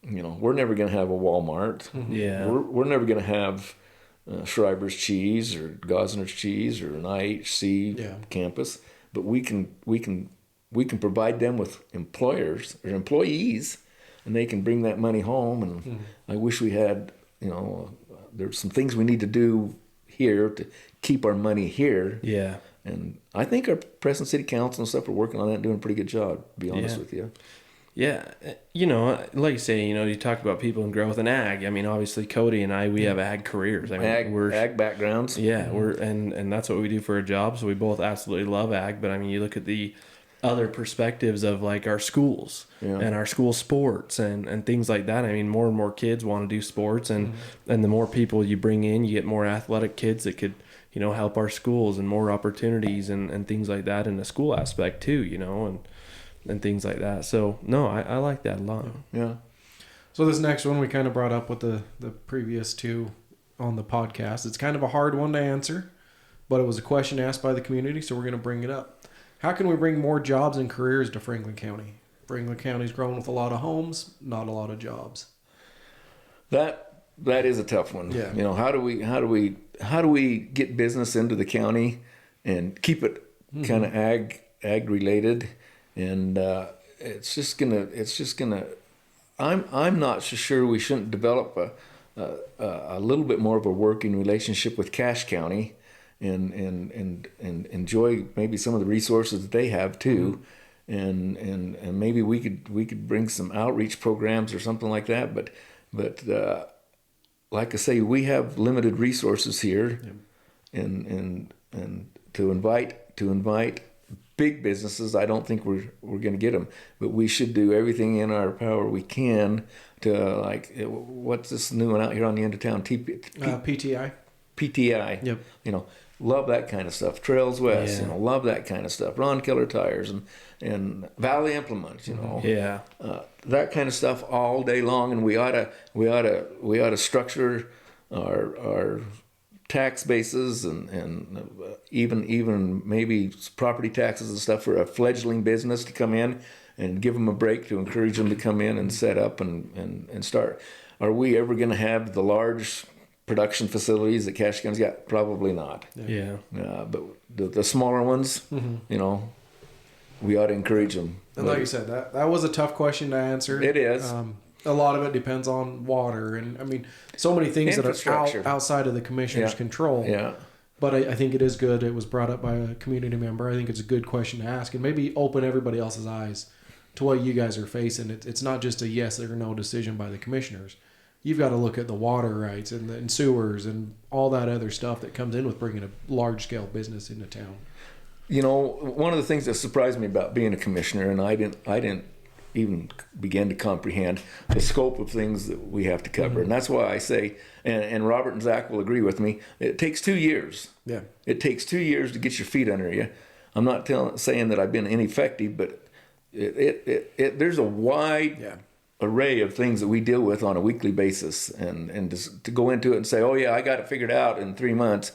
we're never going to have a Walmart. Yeah. We're never going to have Schreiber's cheese or Gosner's cheese or an IHC campus. But we can provide them with employers or employees, and they can bring that money home. And I wish we had, there's some things we need to do here to keep our money here. Yeah. And I think our Preston City Council and stuff are working on that and doing a pretty good job, to be honest with you. Yeah, like you say, you talk about people in growth and ag. I mean, obviously, Cody and I, we have ag careers. I mean, we're ag backgrounds. Yeah, and that's what we do for a job. So we both absolutely love ag. But I mean, you look at the other perspectives of like our schools and our school sports and things like that. I mean, more and more kids want to do sports, and the more people you bring in, you get more athletic kids that could help our schools, and more opportunities and things like that in the school aspect too. And things like that. So, no, I like that a lot. Yeah. So this next one we kind of brought up with the previous 2 on the podcast. It's kind of a hard one to answer, but it was a question asked by the community, so we're going to bring it up. How can we bring more jobs and careers to Franklin County? Franklin County's grown with a lot of homes, not a lot of jobs. That is a tough one. Yeah. How do we get business into the county and keep it kind of ag related? And it's just gonna. I'm not so sure we shouldn't develop a little bit more of a working relationship with Cache County, and enjoy maybe some of the resources that they have too, and maybe we could bring some outreach programs or something like that. But like I say, we have limited resources here, and to invite big businesses, I don't think we're going to get them. But we should do everything in our power we can to, like, what's this new one out here on the end of town? PTI. PTI. Yep. You know, love that kind of stuff. Trails West, Yeah. you know, love that kind of stuff. Ron Keller Tires and Valley Implements, you know. Yeah. That kind of stuff all day long, and we ought to structure our tax bases and even maybe property taxes and stuff for a fledgling business to come in and give them a break, to encourage them to come in and set up and start. Are we ever going to have the large production facilities that Cache County's got? Probably not. Yeah. But the smaller ones, you know, we ought to encourage them. And like you said, that was a tough question to answer. It is. A lot of it depends on water, and I mean, so many things that are outside of the commissioner's control. Yeah. But I think it is good. It was brought up by a community member. I think it's a good question to ask, and maybe open everybody else's eyes to what you guys are facing. It's not just a yes or no decision by the commissioners. You've got to look at the water rights and sewers and all that other stuff that comes in with bringing a large scale business into town. You know, one of the things that surprised me about being a commissioner, and I didn't even begin to comprehend the scope of things that we have to cover. And that's why I say, and Robert and Zach will agree with me, it takes 2 years. Yeah. It takes 2 years to get your feet under you. I'm not saying that I've been ineffective, but there's a wide array of things that we deal with on a weekly basis, and to go into it and say, oh yeah, I got it figured out in 3 months.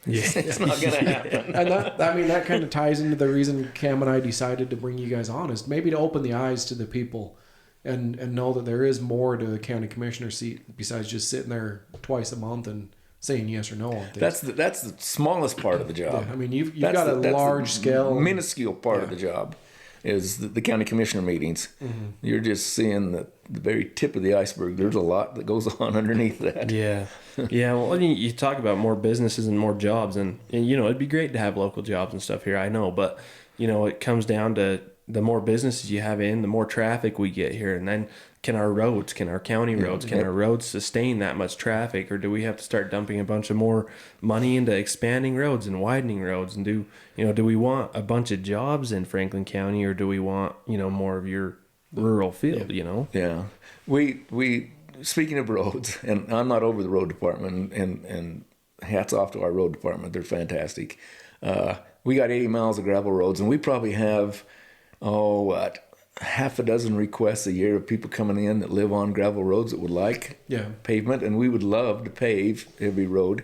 It's not going to happen. And that kind of ties into the reason Cam and I decided to bring you guys on, is maybe to open the eyes to the people and know that there is more to the county commissioner seat besides just sitting there twice a month and saying yes or no on things. That's the smallest part of the job. Yeah, I mean, you've got a large scale, minuscule part of the job is the county commissioner meetings. You're just seeing the very tip of the iceberg. There's a lot that goes on underneath that. Yeah. Yeah. Well, you talk about more businesses and more jobs, and you know, it'd be great to have local jobs and stuff here. I know, but you know, it comes down to the more businesses you have in, the more traffic we get here. And then can our county roads, can our roads sustain that much traffic, or do we have to start dumping a bunch of more money into expanding roads and widening roads? And do we want a bunch of jobs in Franklin County, or do we want, you know, more of your rural field, you know? Yeah. We speaking of roads, and I'm not over the road department, and hats off to our road department. They're fantastic. We got 80 miles of gravel roads, and we probably have, half a dozen requests a year of people coming in that live on gravel roads that would like pavement, and we would love to pave every road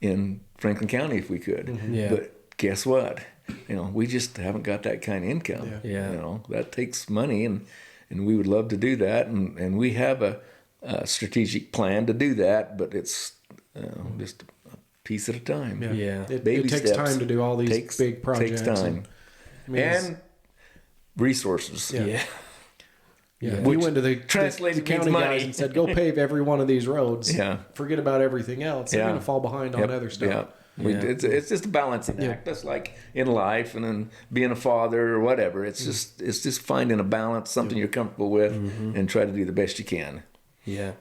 in Franklin County if we could. Yeah. But guess what? You know, we just haven't got that kind of income. Yeah. You know, that takes money, and we would love to do that, and we have a strategic plan to do that, but it's just a piece at a time. Yeah. It Baby takes steps. time to do all these big projects. Takes time. And resources. Yeah. If Which you went to the translated county means guys money. and said, go pave every one of these roads, forget about everything else, they're going to fall behind on other stuff. It's just a balancing act. That's like in life and in being a father or whatever. It's just finding a balance, something you're comfortable with, and try to do the best you can. Yeah.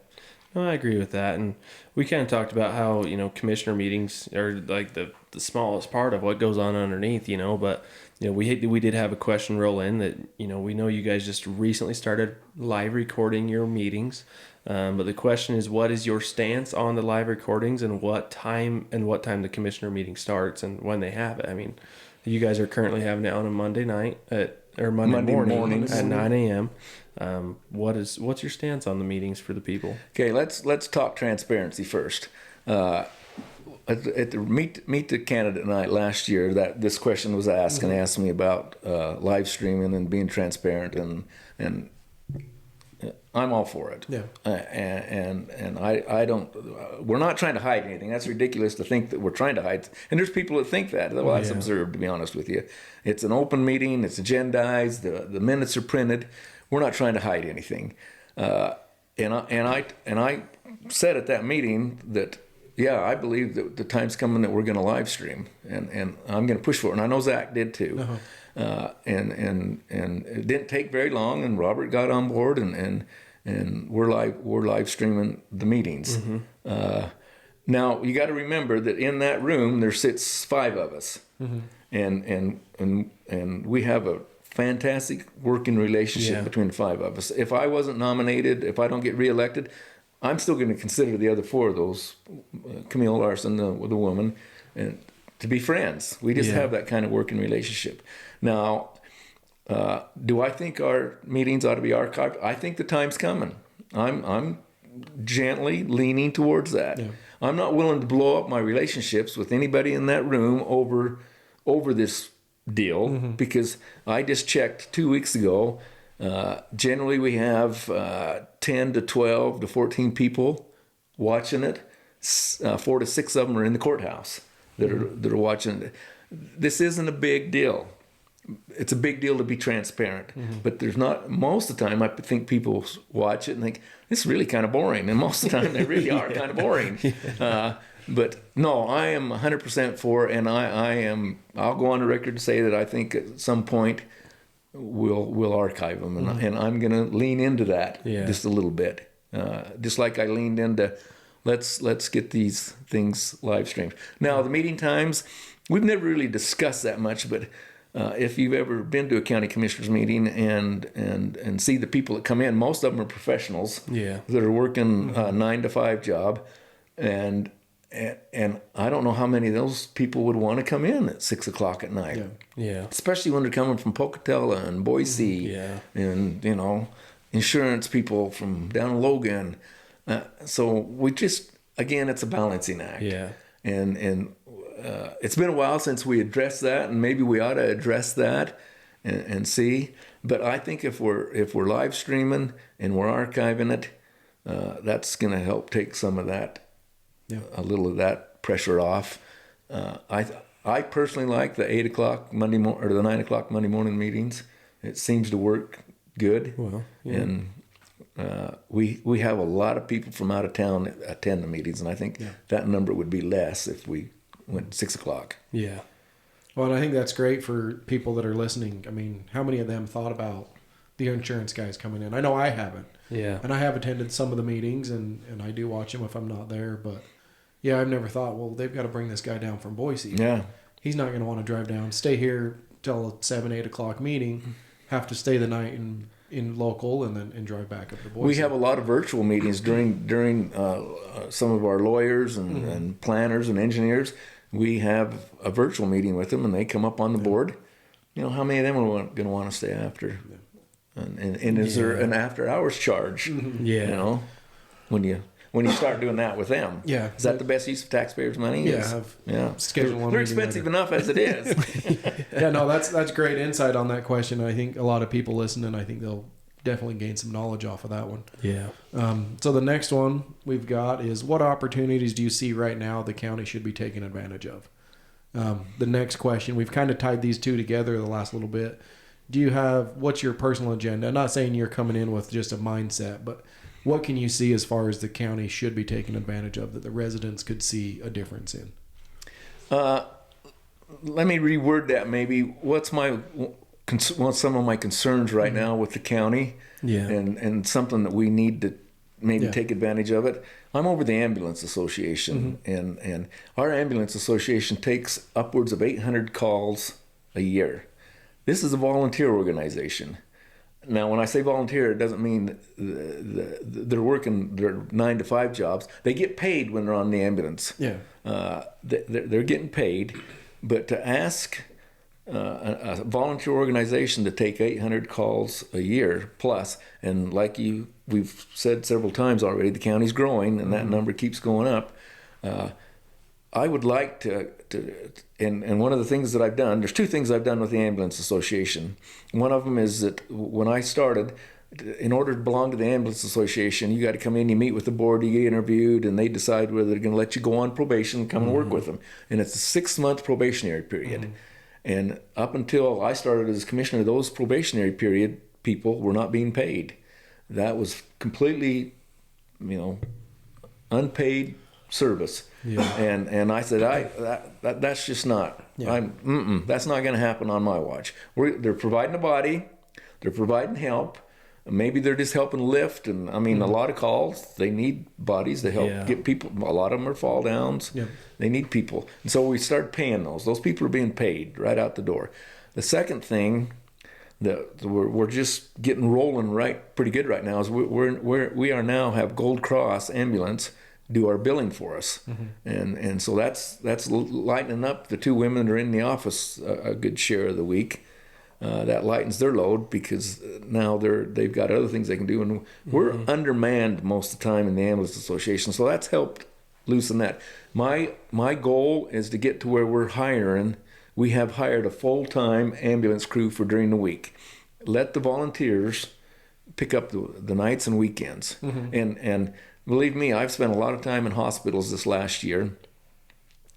No, I agree with that. And we kind of talked about how, you know, commissioner meetings are like the smallest part of what goes on underneath, you know, but, you know, we did have a question roll in that, you know, we know you guys just recently started live recording your meetings. But the question is, what is your stance on the live recordings, and what time the commissioner meeting starts and when they have it? I mean, you guys are currently having it on a Monday night Monday morning at 9 a.m. What's your stance on the meetings for the people? Okay, let's talk transparency first. At the meet the candidate night last year, that this question was asked and asked me about live streaming and being transparent, and I'm all for it. Yeah. And I don't. We're not trying to hide anything. That's ridiculous to think that we're trying to hide. And there's people that think that. Well, that's absurd, to be honest with you. It's an open meeting. It's agendized. The minutes are printed. We're not trying to hide anything. And I said at that meeting that, I believe that the time's coming that we're going to live stream, and I'm going to push for it. And I know Zach did too. And it didn't take very long, and Robert got on board, and we're live streaming the meetings. Now you got to remember that in that room there sits 5 of us, and we have a fantastic working relationship between the 5 of us. If I wasn't nominated, if I don't get reelected, I'm still going to consider the other 4 of those, Camille Larson, the woman, and to be friends. We just have that kind of working relationship. Now, do I think our meetings ought to be archived? I think the time's coming. I'm gently leaning towards that. Yeah. I'm not willing to blow up my relationships with anybody in that room over this deal, because I just checked 2 weeks ago. Generally, we have 10 to 12 to 14 people watching it. 4 to 6 of them are in the courthouse that are watching it. This isn't a big deal. It's a big deal to be transparent, but there's not. Most of the time, I think people watch it and think this is really kind of boring, and most of the time they really are kind of boring. But no, I am 100% for, and I'll go on the record to say that I think at some point we'll archive them, and I'm going to lean into that just a little bit, just like I leaned into let's get these things live streamed. Now the meeting times, we've never really discussed that much, but if you've ever been to a county commissioners meeting and see the people that come in, most of them are professionals that are working a 9 to 5 job, and I don't know how many of those people would want to come in at 6 o'clock at night. Yeah. Especially when they're coming from Pocatello and Boise, and insurance people from down in Logan. So we just, again, it's a balancing act. Yeah. And it's been a while since we addressed that, and maybe we ought to address that and see. But I think if we're live streaming and we're archiving it, that's going to help take some of that. A little of that pressure off. I personally like the 8 o'clock Monday or the 9 o'clock Monday morning meetings. It seems to work good. Well, and we have a lot of people from out of town that attend the meetings, and I think that number would be less if we went 6 o'clock. Yeah. Well, and I think that's great for people that are listening. I mean, how many of them thought about the insurance guys coming in? I know I haven't. Yeah. And I have attended some of the meetings, and I do watch them if I'm not there, but yeah, I've never thought, well, they've got to bring this guy down from Boise. Yeah. He's not going to want to drive down, stay here till a 7, 8 o'clock meeting, have to stay the night in local, and drive back up to Boise. We have a lot of virtual meetings during some of our lawyers and planners and engineers. We have a virtual meeting with them, and they come up on the board. How many of them are going to want to stay after? And is there an after hours charge? Yeah. When you start doing that with them, is that the best use of taxpayers' money? Schedule one. They're expensive enough as it is. That's great insight on that question. I think a lot of people listening, I think they'll definitely gain some knowledge off of that one. Yeah. So the next one we've got is, what opportunities do you see right now the county should be taking advantage of? The next question, we've kind of tied these two together the last little bit. What's your personal agenda? I'm not saying you're coming in with just a mindset, but what can you see as far as the county should be taking advantage of that the residents could see a difference in? Let me reword that maybe. What's some of my concerns right now with the county, and something that we need to maybe take advantage of it? I'm over the Ambulance Association, and our Ambulance Association takes upwards of 800 calls a year. This is a volunteer organization. Now, when I say volunteer, it doesn't mean they're working their 9 to 5 jobs. They get paid when they're on the ambulance. Yeah. They're getting paid, but to ask a volunteer organization to take 800 calls a year plus, and like we've said several times already, the county's growing, and that number keeps going up. I would like to and one of the things that I've done, there's 2 things I've done with the Ambulance Association. One of them is that when I started, in order to belong to the Ambulance Association, you got to come in, you meet with the board, you get interviewed, and they decide whether they're going to let you go on probation and come and work with them. And it's a 6-month probationary period. And up until I started as commissioner, those probationary period people were not being paid. That was completely, unpaid service. And I said, that's just not. That's not going to happen on my watch. They're providing a body, they're providing help, maybe they're just helping lift. And I mean, a lot of calls, they need bodies to help get people. A lot of them are fall downs. Yep. They need people. And so we started paying those. Those people are being paid right out the door. The second thing that we're just getting rolling pretty good right now is we are now have Gold Cross ambulance do our billing for us, and so that's lightening up the two women that are in the office a good share of the week. That lightens their load because now they've got other things they can do, and we're undermanned most of the time in the ambulance association, so that's helped loosen that. My goal is to get to where we're hiring. We have hired a full-time ambulance crew for during the week. Let the volunteers pick up the nights and weekends. And believe me, I've spent a lot of time in hospitals this last year.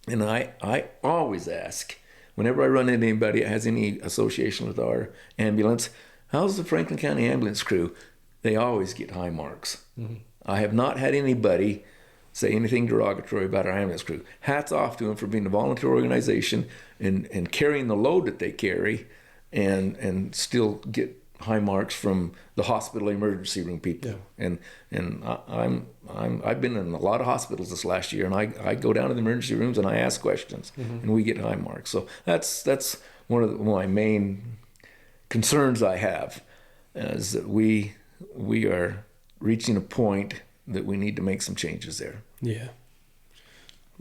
And I always ask, whenever I run into anybody that has any association with our ambulance, how's the Franklin County ambulance crew? They always get high marks. I have not had anybody say anything derogatory about our ambulance crew. Hats off to them for being a volunteer organization and carrying the load that they carry, and still get high marks from the hospital emergency room people. And I've been in a lot of hospitals this last year, and I go down to the emergency rooms and I ask questions, and we get high marks. So that's one of my main concerns I have, is that we are reaching a point that we need to make some changes there. Yeah,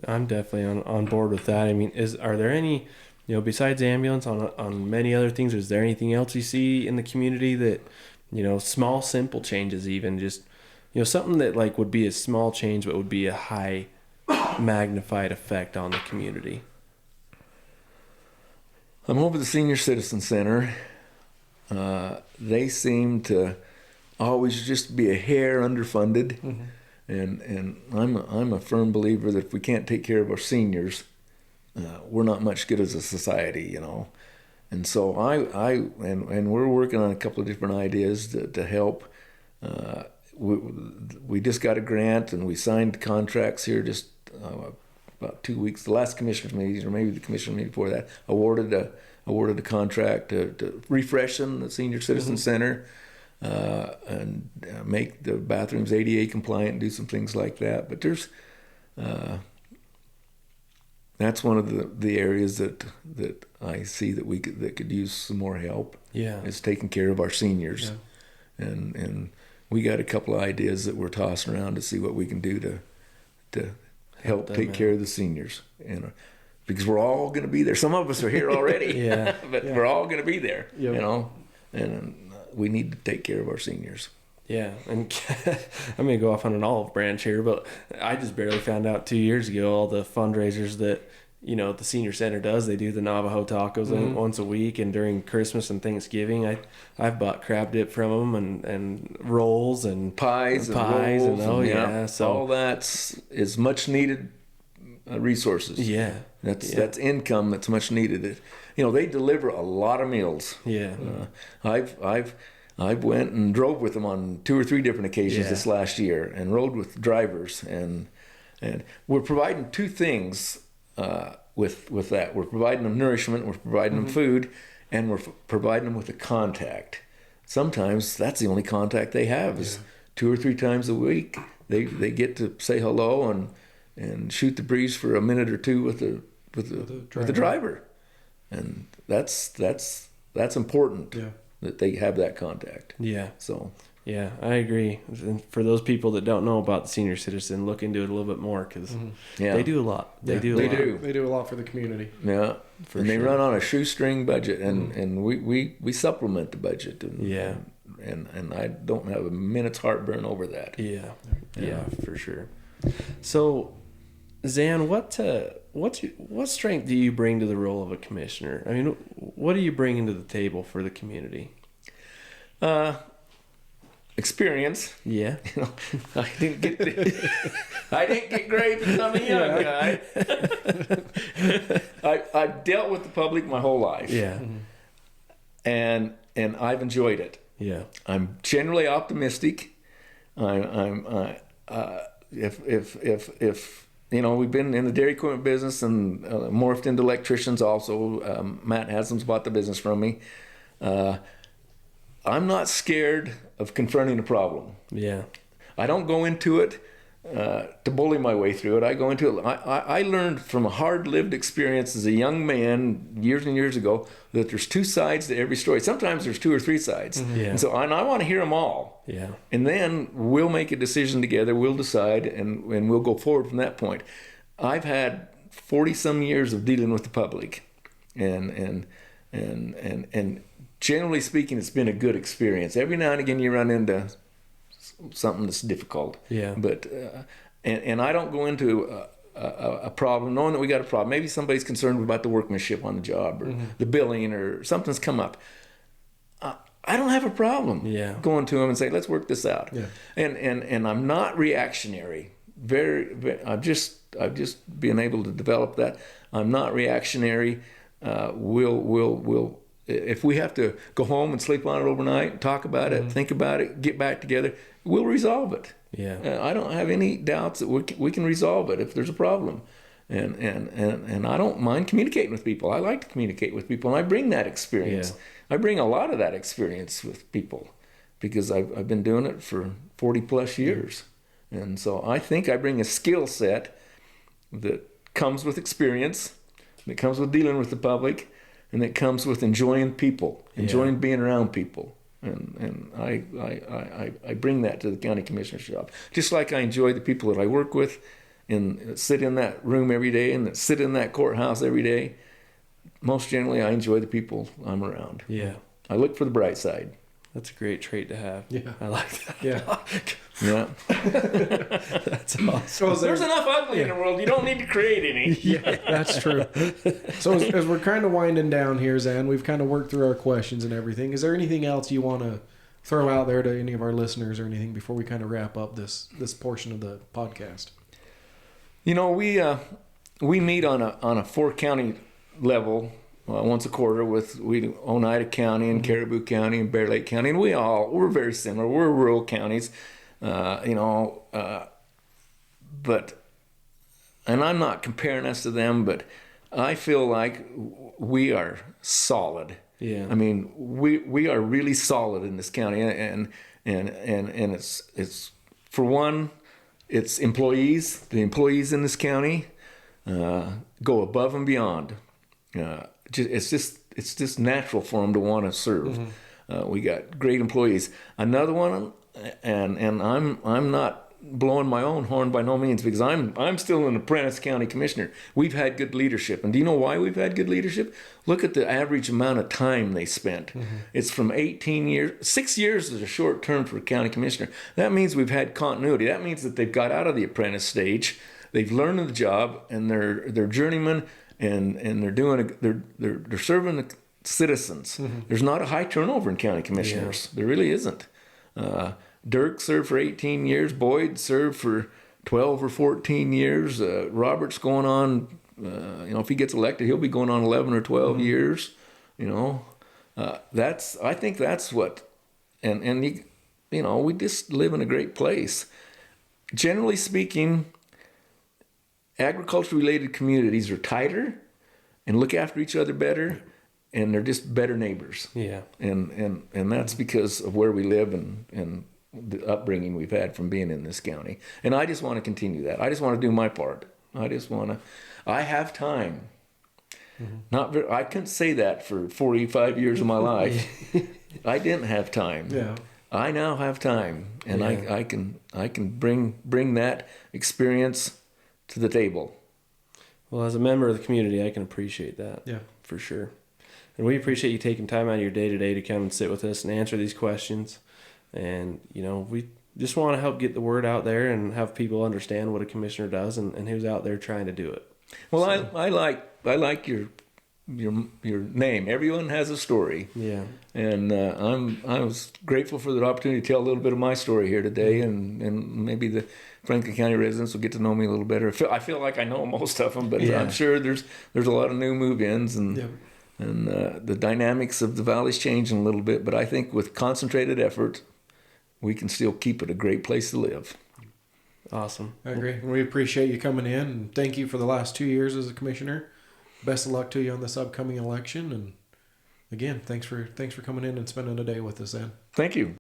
I'm definitely on board with that. I mean, are there any, besides ambulance, on many other things, is there anything else you see in the community that, small, simple changes, even just, something that like would be a small change but would be a high magnified effect on the community? I'm over the Senior Citizen Center. They seem to always just be a hair underfunded, and I'm a firm believer that if we can't take care of our seniors, we're not much good as a society, And so and we're working on a couple of different ideas to help. We just got a grant and we signed contracts here just about 2 weeks. The last commissioners meeting, or maybe the commissioner meeting before that, awarded a contract to refreshen the Senior Citizen Center. And make the bathrooms ADA compliant and do some things like that. But there's that's one of the areas that I see that could use some more help. Yeah, is taking care of our seniors, and we got a couple of ideas that we're tossing around to see what we can do to help take care of the seniors, because we're all going to be there. Some of us are here already, but we're all going to be there, and we need to take care of our seniors. Yeah, and I'm going to go off on an olive branch here, but I just barely found out 2 years ago all the fundraisers that, the senior center does. They do the Navajo tacos once a week, and during Christmas and Thanksgiving, I've bought crab dip from them and rolls and pies and rolls, so all is much needed resources. Yeah, that's income that's much needed. They deliver a lot of meals. Yeah, I've went and drove with them on 2 or 3 different occasions this last year, and rode with drivers, and we're providing 2 things with that. We're providing them nourishment, we're providing them food, and we're providing them with a contact. Sometimes that's the only contact they have is 2 or 3 times a week. They get to say hello and shoot the breeze for a minute or 2 with the driver, and that's important. Yeah. That they have that contact. Yeah. So. Yeah, I agree. And for those people that don't know about the senior citizen, look into it a little bit more, because they do a lot. They do a lot for the community. Yeah, they run on a shoestring budget, and we supplement the budget. And I don't have a minute's heartburn over that. Yeah, for sure. So, Zan, what strength do you bring to the role of a commissioner? I mean, what are you bringing to the table for the community? Experience. Yeah. I didn't get great because I'm a young guy. I've dealt with the public my whole life. Yeah. And I've enjoyed it. Yeah. I'm generally optimistic. If we've been in the dairy equipment business and morphed into electricians also. Matt Haslam's bought the business from me. I'm not scared of confronting a problem. Yeah. I don't go into it to bully my way through it. I go into it. I learned from a hard-lived experience as a young man years and years ago that there's two sides to every story. Sometimes there's two or three sides. Yeah. And so I want to hear them all. Yeah. And then we'll make a decision together. We'll decide, and we'll go forward from that point. I've had 40-some years of dealing with the public, and generally speaking, it's been a good experience. Every now and again, you run into something that's difficult. Yeah. But and I don't go into a problem knowing that we got a problem. Maybe somebody's concerned about the workmanship on the job, or the billing, or something's come up. I don't have a problem going to them and say, let's work this out. Yeah. And I'm not reactionary. I've just been able to develop that. I'm not reactionary. We'll if we have to go home and sleep on it overnight, talk about it, think about it, get back together, we'll resolve it. Yeah. I don't have any doubts that we can resolve it if there's a problem. And I don't mind communicating with people. I like to communicate with people, and I bring that experience. Yeah. I bring a lot of that experience with people because I've been doing it for 40 plus years. And so I think I bring a skill set that comes with experience, that comes with dealing with the public, and that comes with enjoying people, enjoying being around people. And I bring that to the county commissioner's job. Just like I enjoy the people that I work with and sit in that room every day and that sit in that courthouse every day. Most generally, I enjoy the people I'm around. Yeah. I look for the bright side. That's a great trait to have. Yeah. I like that. Yeah. Yeah. That's awesome. So There's enough ugly in the world. You don't need to create any. Yeah, that's true. So as we're kind of winding down here, Zan, we've kind of worked through our questions and everything. Is there anything else you want to throw out there to any of our listeners or anything before we kind of wrap up this portion of the podcast? You know, we meet on a 4-county level once a quarter with Oneida County and Caribou County and Bear Lake County, and we're very similar. We're rural counties, but and I'm not comparing us to them, but I feel like we are solid. Yeah. I mean, we are really solid in this county, and it's for one, it's employees. The employees in this county go above and beyond. It's just natural for them to want to serve. We got great employees. Another one, and I'm not blowing my own horn by no means, because I'm still an apprentice county commissioner. We've had good leadership, and do you know why we've had good leadership? Look at the average amount of time they spent. It's from 18 years. 6 years is a short term for a county commissioner. That means we've had continuity. That means that they've got out of the apprentice stage, they've learned the job, and they're journeymen, and they're doing they're serving the citizens. There's not a high turnover in county commissioners. There really isn't. Dirk served for 18 years. Boyd served for 12 or 14 years. Robert's going on, if he gets elected, he'll be going on 11 or 12 years. I think that's what, and we just live in a great place. Generally speaking, agriculture-related communities are tighter and look after each other better, and they're just better neighbors. Yeah. And that's because of where we live and the upbringing we've had from being in this county. And I just want to continue that. I just want to do my part. I have time. I couldn't say that for 45 years of my life. I didn't have time. Yeah. I now have time, and I can bring that experience to the table. Well, as a member of the community, I can appreciate that. Yeah. For sure. And we appreciate you taking time out of your day-to-day to come and sit with us and answer these questions. And, we just want to help get the word out there and have people understand what a commissioner does and who's out there trying to do it. Well, so. I like your name. Everyone has a story. Yeah. And I was grateful for the opportunity to tell a little bit of my story here today, and maybe the Franklin County residents will get to know me a little better. I feel like I know most of them, but I'm sure there's a lot of new move-ins, and the dynamics of the valley's changing a little bit. But I think with concentrated effort, we can still keep it a great place to live. Awesome. I agree. We appreciate you coming in, and thank you for the last 2 years as a commissioner. Best of luck to you on this upcoming election, and again, thanks for coming in and spending a day with us, Ed. Thank you.